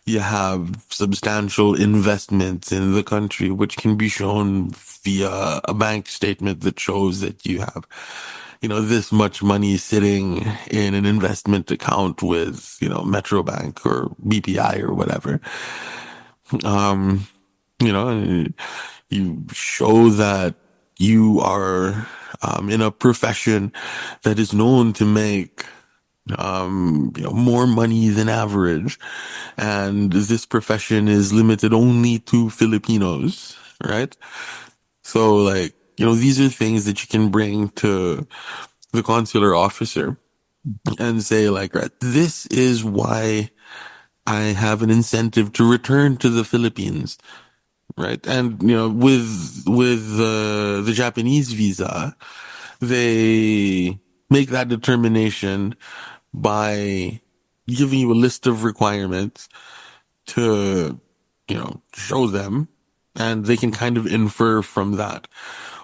You have substantial investments in the country, which can be shown via a bank statement that shows that you have, this much money sitting in an investment account with, Metro Bank or BPI or whatever. Um, and you show that you are in a profession that is known to make more money than average, and this profession is limited only to Filipinos, right? So, like, these are things that you can bring to the consular officer and say, like, right, this is why I have an incentive to return to the Philippines. Right. And, with the Japanese visa, they make that determination by giving you a list of requirements to, show them, and they can kind of infer from that.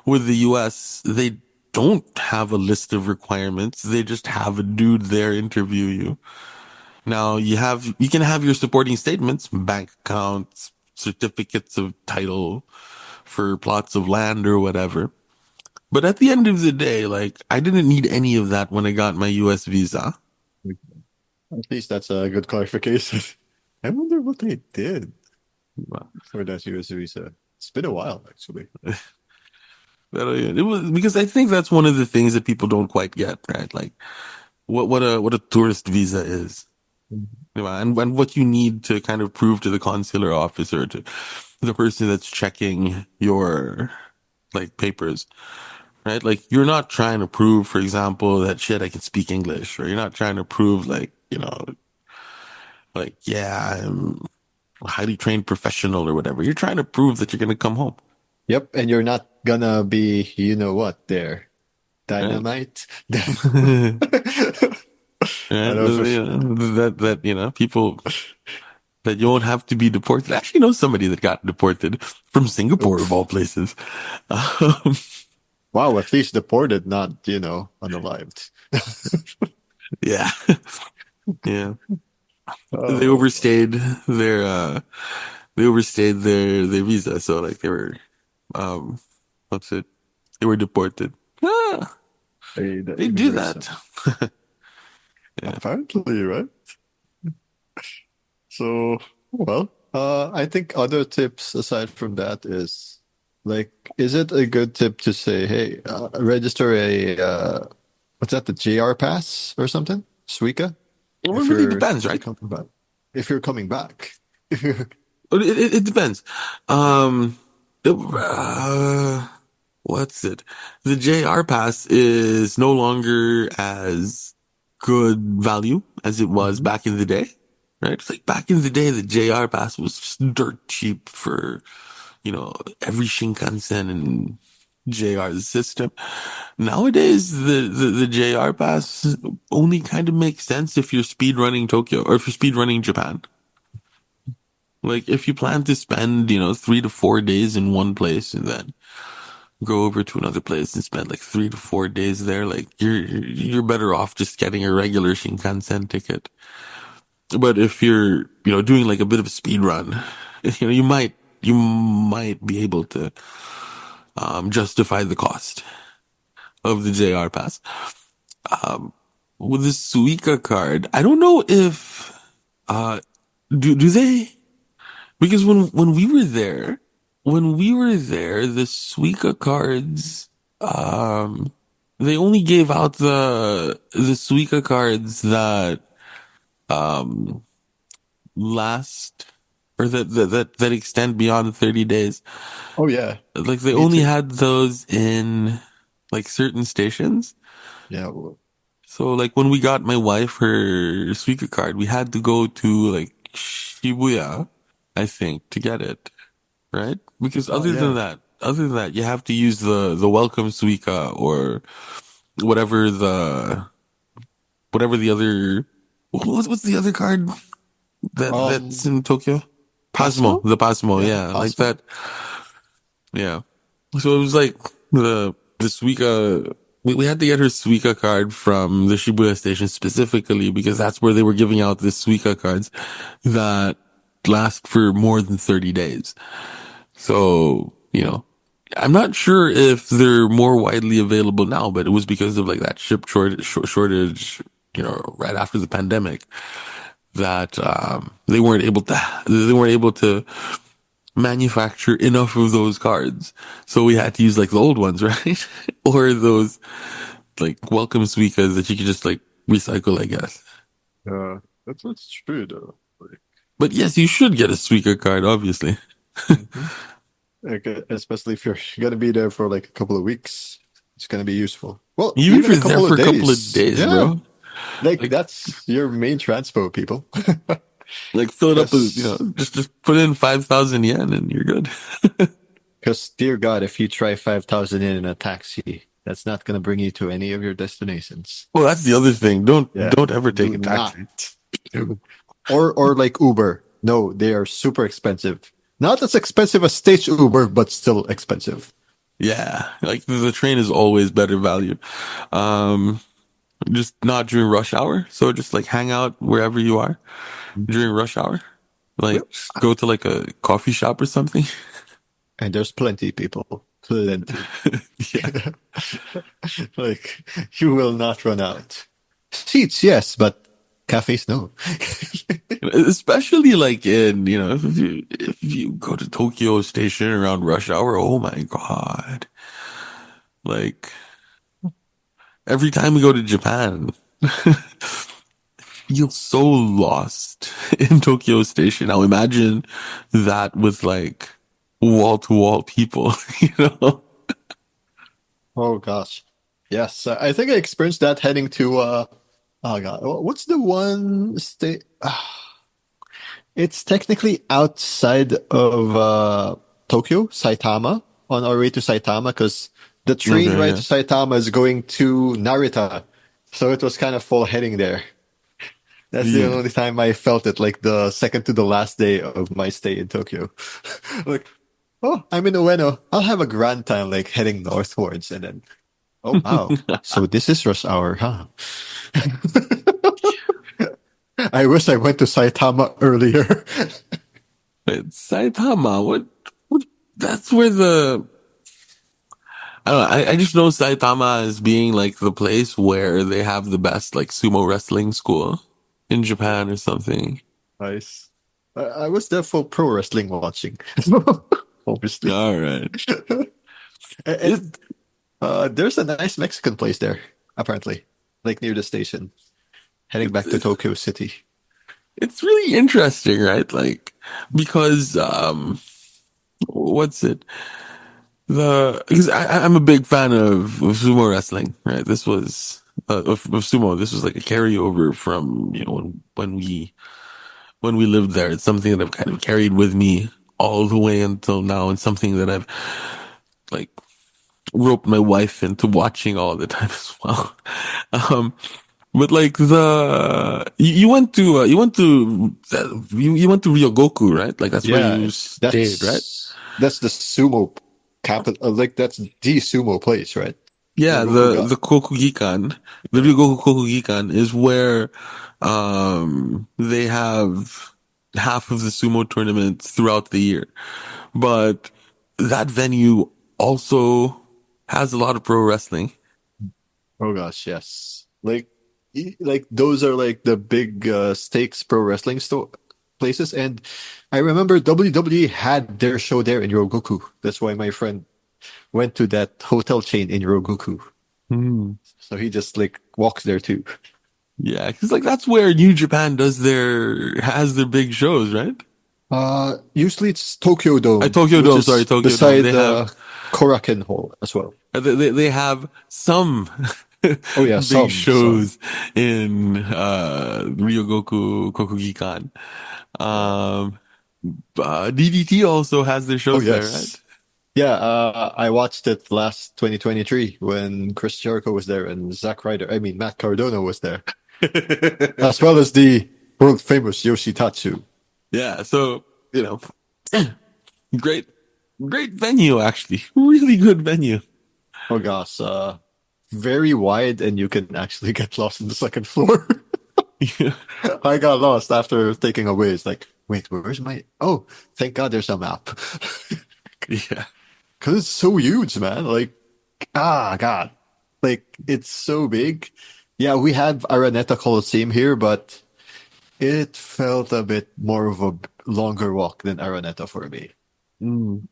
With the US, they don't have a list of requirements. They just have a dude there interview you. Now you can have your supporting statements, bank accounts, certificates of title for plots of land or whatever. But at the end of the day, like I didn't need any of that when I got my US visa. At least that's a good clarification. I wonder what they did for that US visa. It's been a while, actually. It was because I think that's one of the things that people don't quite get, right? Like what a tourist visa is. Mhm. And what you need to kind of prove to the consular officer, to the person that's checking your like papers, right? Like you're not trying to prove, for example, that shit I can speak English, or you're not trying to prove like, like yeah, I'm a highly trained professional or whatever. You're trying to prove that you're gonna come home. Yep, and you're not gonna be, you know what, there. right? Dynamite. I Right? don't know if, That people that you won't have to be deported. I actually know somebody that got deported from Singapore of all oof. places. Um, Wow, at least deported, not, unalived. yeah, yeah. They Oh, overstayed their they overstayed their visa, so like they were um what's it? They were deported. Ah, the they do that. immigration. Yeah. Apparently, right? So, well, I think other tips aside from that is like, is it a good tip to say, hey, register a what's that, the JR pass or something? Suica? It If really you're depends, right? coming back. If you're coming back. It depends. Um, uh, what's it? The JR pass is no longer as good value as it was Mhm. back in the day, right? It's like back in the day, the JR pass was just dirt cheap for, every Shinkansen and JR system. Nowadays, the JR pass only kind of makes sense if you're speed running Tokyo or if you're speed running Japan. Like if you plan to spend, 3 to 4 days in one place and then go over to another place and spend like 3 to 4 days there, like you're better off just getting a regular Shinkansen ticket. But if you're, doing like a bit of a speed run, you might be able to justify the cost of the JR pass. With the Suica card, I don't know if uh do they. Because when we were there, the Suica cards, um, they only gave out the Suica cards that um last or that extend beyond 30 days. Oh yeah, Like they me only too. had those in like certain stations. Yeah, So like when we got my wife her Suica card, we had to go to like Shibuya, I think, to get it. Right? Because oh yeah. other than that, you have to use the welcome Suica or whatever whatever the other what's the other card that's Um, in Tokyo? Pasmo, Pasmo? the Pasmo, Yeah, yeah, like Pasmo. that. Yeah. So it was like the Suica. We had to get her Suica card from the Shibuya station specifically because that's where they were giving out the Suica cards that last for more than 30 days. So, I'm not sure if they're more widely available now, but it was because of like that shortage, right after the pandemic that they weren't able to manufacture enough of those cards. So we had to use like the old ones, right? Or those like welcome Suicas that you could just like recycle, I guess. That's true though. Like, But yes, you should get a Suica card, obviously. mhm. Like, especially if you're gonna be there for like a couple of weeks, it's gonna be useful. Well, Even if even you're a there couple for of a couple of days. days, Yeah, bro. like Like that's your main transpo, people. Like fill it up with, Because, just put in 5,000 yen and you're good. because, dear God, if you try 5,000 in a taxi, that's not gonna bring you to any of your destinations. Well, that's the other thing. Don't Yeah, don't ever take do a not. taxi. Or like Uber. No, they are super expensive. Not as expensive as stage Uber, but still expensive. Yeah, like the train is always better value. Um, just not during rush hour. So just like hang out wherever you are during rush hour. Well, Like just go to like a coffee shop or something. and there's plenty people. Plenty. Yeah. Like you will not run out. Seats, yes, but cafes, no. Especially like in, if you go to Tokyo Station around rush hour, oh my God. Like every time we go to Japan, feel so lost in Tokyo Station. Now imagine that with like wall to wall people, you know? Oh gosh. Yes, I think I experienced that heading to oh god, what's the one state? It's technically outside of Tokyo, Saitama. on our way to Saitama because the train Okay, ride to yeah. Saitama is going to Narita. So it was kind of full heading there. That's the Yeah. only time I felt it, like the second to the last day of my stay in Tokyo. Like, oh, I'm in Ueno. I'll have a grand time, like heading northwards, and then, oh wow, so this is rush hour, huh? I wish I went to Saitama earlier. Wait, Saitama, what, that's where the, I don't know, I just know Saitama as being like the place where they have the best like sumo wrestling school in Japan or something. Nice. I was there for pro wrestling watching, obviously. All right. It, And there's a nice Mexican place there, apparently, like near the station, heading back to it's, Tokyo City. it's really interesting, right? Like, because, what's it? Because I'm a big fan of sumo wrestling, right? This was, of sumo. This was like a carryover from, when we lived there. It's something that I've kind of carried with me all the way until now, and something that I've like roped my wife into watching all the time as well. Um, but like you went to you went to Ryogoku, right? Like that's where Yeah, you stayed, right? that's the sumo capital. Like that's the sumo place, right? Yeah, Ryogoku got. the Kokugikan, the Yeah. Ryogoku Kokugikan is where they have half of the sumo tournaments throughout the year. But that venue also has a lot of pro wrestling. Oh gosh, yes. Like those are like the big stakes pro wrestling places, and I remember WWE had their show there in Ryogoku. That's why my friend went to that hotel chain in Ryogoku. Hmm. So he just like walks there too. Yeah, because like that's where New Japan has their big shows, right? Usually it's Tokyo Dome, Tokyo which Dome, sorry, is Tokyo Dome. beside the Korakuen Hall as well. They have some Oh yeah, big some. shows in Ryogoku Kokugikan. Yeah. Um, DDT also has their Oh shows there, right? yes. Yeah, I watched it last 2023 when Chris Jericho was there and Zack Ryder, I mean Matt Cardona was there, as well as the world famous Yoshitatsu. Yeah, so you know, great, great venue actually, really good venue. Oh gosh, very wide and you can actually get lost in the second floor. I got lost after taking a way. It's like, wait, where's my? Oh, thank God there's a map. Yeah. Because it's so huge, man. Like, God. Like, it's so big. Yeah, we have Araneta Coliseum here, but it felt a bit more of a longer walk than Araneta for me. Mm,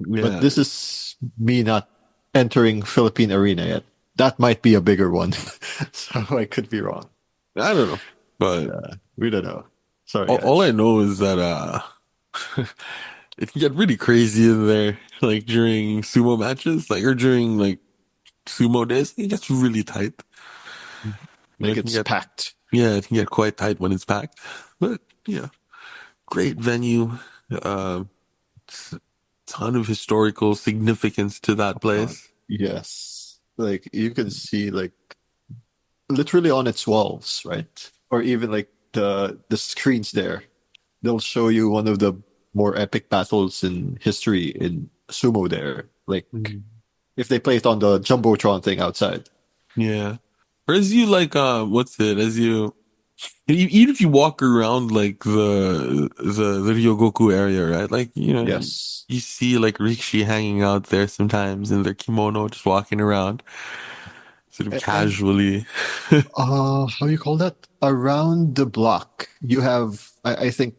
But yeah, this is me not entering Philippine Arena yet. That might be a bigger one. So I could be wrong. I don't know, but We don't know. Sorry, all I guys. know is that it can get really crazy in there, like during sumo matches, like or during like sumo days. It gets really tight. Like It can it's get packed. Yeah, it can get quite tight when it's packed. But yeah, great venue. Uh, Ton of historical significance to that place. Yes. Like you can see like literally on its walls, right? Or even like the screens there. They'll show you one of the more epic battles in history in sumo there. Like Mm. if they play it on the Jumbotron thing outside. Yeah. Or as you like, what's it? Even if you walk around like the Ryogoku area, right? Like, Yes. you see like Rikishi hanging out there sometimes in their kimono, just walking around, sort of And casually. how you call that? Around the block, you have I think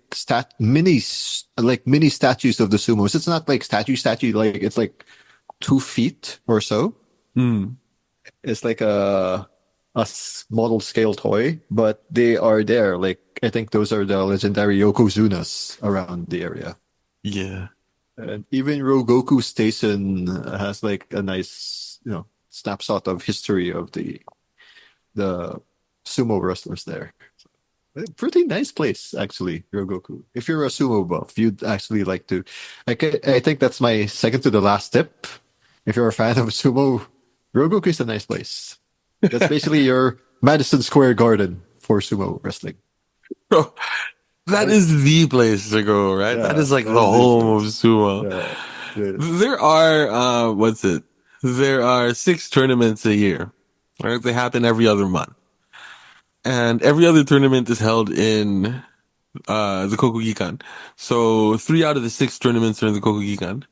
like mini statues of the sumos. It's not like statue, like it's like 2 feet or so. Mm, It's like model scale toy, but they are there. Like I think those are the legendary Yokozunas around the area. yeah. And even Rogoku Station has like a nice, snapshot of history of the sumo wrestlers there. Pretty nice place, actually, Ryogoku. If you're a sumo buff, you'd actually like to. I think that's my second to the last tip. If you're a fan of sumo, Ryogoku is a nice place. That's basically your Madison Square Garden for sumo wrestling. Bro, that Right? is the place to go, right? That Yeah, is like that the is this home of place. sumo. Yeah, it is. There are, what's it? There are 6 tournaments a year, right? They happen every other month. And every other tournament is held in, the Kokugikan. So 3 out of the 6 tournaments are in the Kokugikan,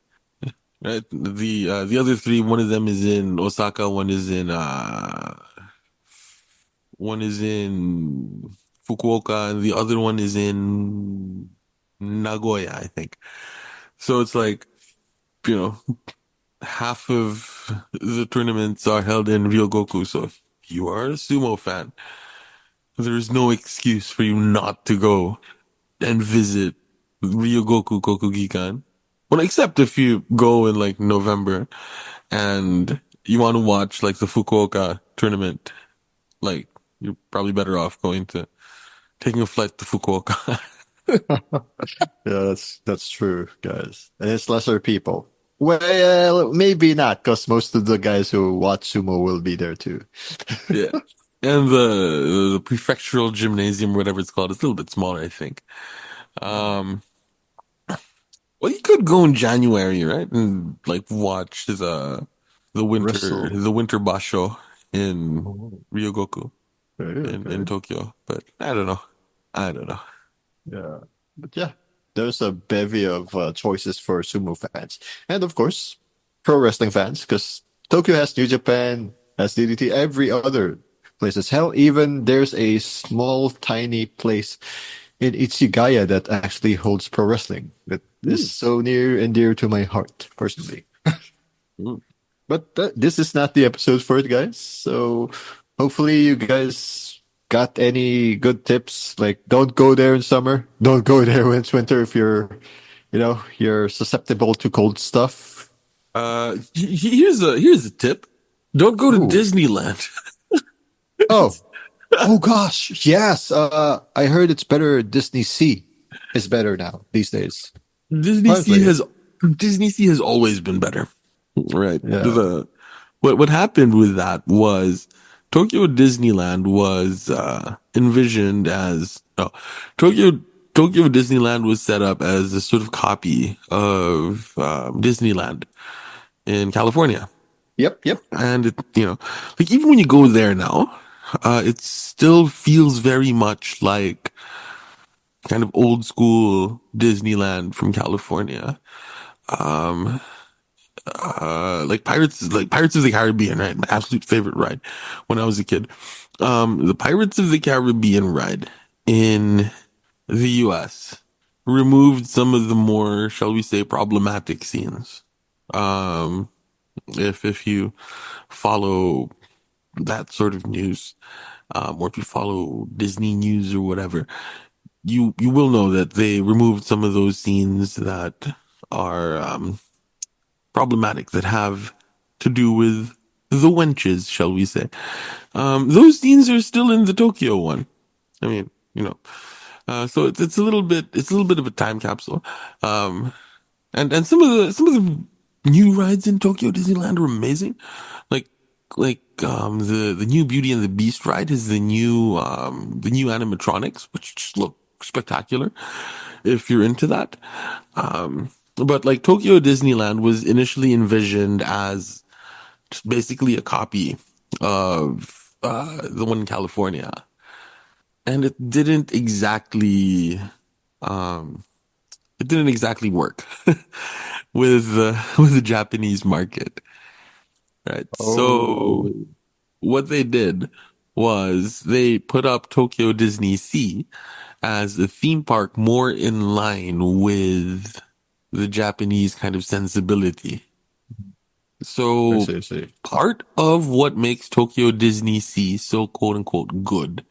right? The other three, one of them is in Osaka, one is in Fukuoka, and the other one is in Nagoya, I think. So it's like, you know, half of the tournaments are held in Ryogoku. So if you are a sumo fan, there is no excuse for you not to go and visit Ryogoku Kokugikan. Well, except if you go in like November and you want to watch like the Fukuoka tournament, like you're probably better off going to taking a flight to Fukuoka. Yeah, that's true, guys. And it's lesser people. Well, maybe not, because most of the guys who watch sumo will be there too. Yeah. And the prefectural gymnasium, whatever it's called, is a little bit smaller, I think. Um, well, you could go in January, right? And like watch Wrestle. the winter basho in Oh, Ryogoku okay, in okay. Tokyo. But I don't know. I don't know. Yeah. But yeah, there's a bevy of choices for sumo fans. And of course, pro wrestling fans, because Tokyo has New Japan, has DDT, every other places. Hell, even there's a small, tiny place in Ichigaya that actually holds pro wrestling. That is Mm, so near and dear to my heart, personally. mm. But this is not the episode for it, guys. So hopefully you guys got any good tips. Like, don't go there in summer. Don't go there when it's winter if you're susceptible to cold stuff. Here's a tip. Don't go to Ooh. Disneyland. Oh. Oh gosh. Yes. I heard it's better. Disney Sea is better now these days. Disney Sea Apparently. has Disney Sea has always been better. Right. Yeah. What happened with that was Tokyo Disneyland was envisioned as no Tokyo Disneyland was set up as a sort of copy of Disneyland in California, Yep. Yep. and like even when you go there now, it still feels very much like kind of old school Disneyland from California. Um, like Pirates of the Caribbean, right? My absolute favorite ride when I was a kid. The Pirates of the Caribbean ride in the US removed some of the more, shall we say, problematic scenes. Um, if you follow that sort of news, or if you follow Disney news or whatever, you will know that they removed some of those scenes that are problematic that have to do with the wenches, shall we say. Those scenes are still in the Tokyo one. I mean, so it's a little bit of a time capsule. Um, and some of the new rides in Tokyo Disneyland are amazing. Like the new Beauty and the Beast ride is the new animatronics, which just look spectacular if you're into that. But like Tokyo Disneyland was initially envisioned as just basically a copy of the one in California, and um, it didn't exactly work with the Japanese market, right? So Oh. what they did was they put up Tokyo Disney Sea as a theme park more in line with the Japanese kind of sensibility. I So see. I see. part of what makes Tokyo Disney Sea so quote unquote good,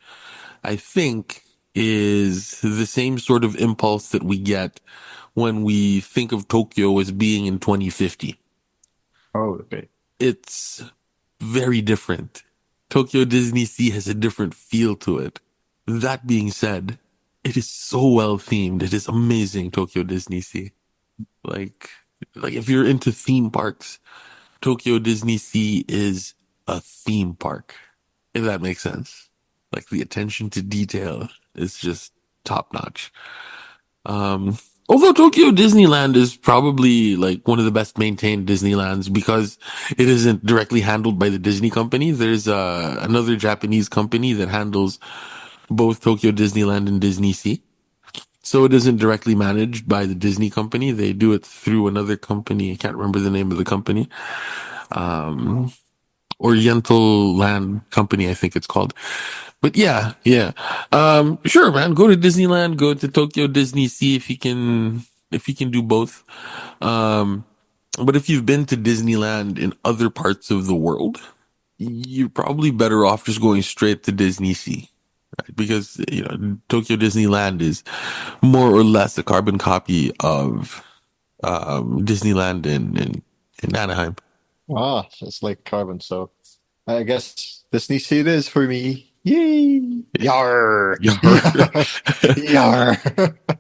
I think, is the same sort of impulse that we get when we think of Tokyo as being in 2050. Oh, okay. It's very different. Tokyo Disney Sea has a different feel to it. That being said, it is so well themed. It is amazing, Tokyo Disney Sea. Like, like if you're into theme parks, Tokyo Disney Sea is a theme park, if that makes sense. Like the attention to detail is just top notch. Um, Although Tokyo Disneyland is probably like one of the best maintained Disneylands because it isn't directly handled by the Disney company. There's another Japanese company that handles both Tokyo Disneyland and Disney Sea. So it isn't directly managed by the Disney company. They do it through another company. I can't remember the name of the company. Um, Oriental Land Company, I think it's called. But yeah, yeah. Sure, man. Go to Disneyland, go to Tokyo Disney, see if you can do both. Um, but if you've been to Disneyland in other parts of the world, you're probably better off just going straight to Disney Sea, right? Because Tokyo Disneyland is more or less a carbon copy of Disneyland in Anaheim. Ah, it's like carbon. So I guess Disney Sea it is for me. Yay! Yar! Yar. Yar! Yar!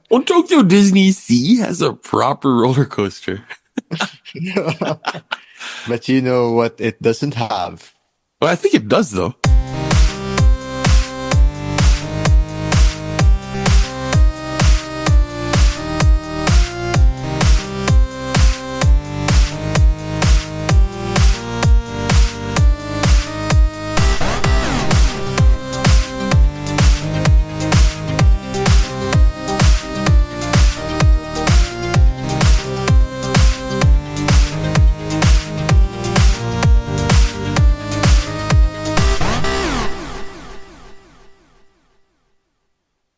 Well, Tokyo Disney Sea has a proper roller coaster. But you know what it doesn't have? Well, I think it does though.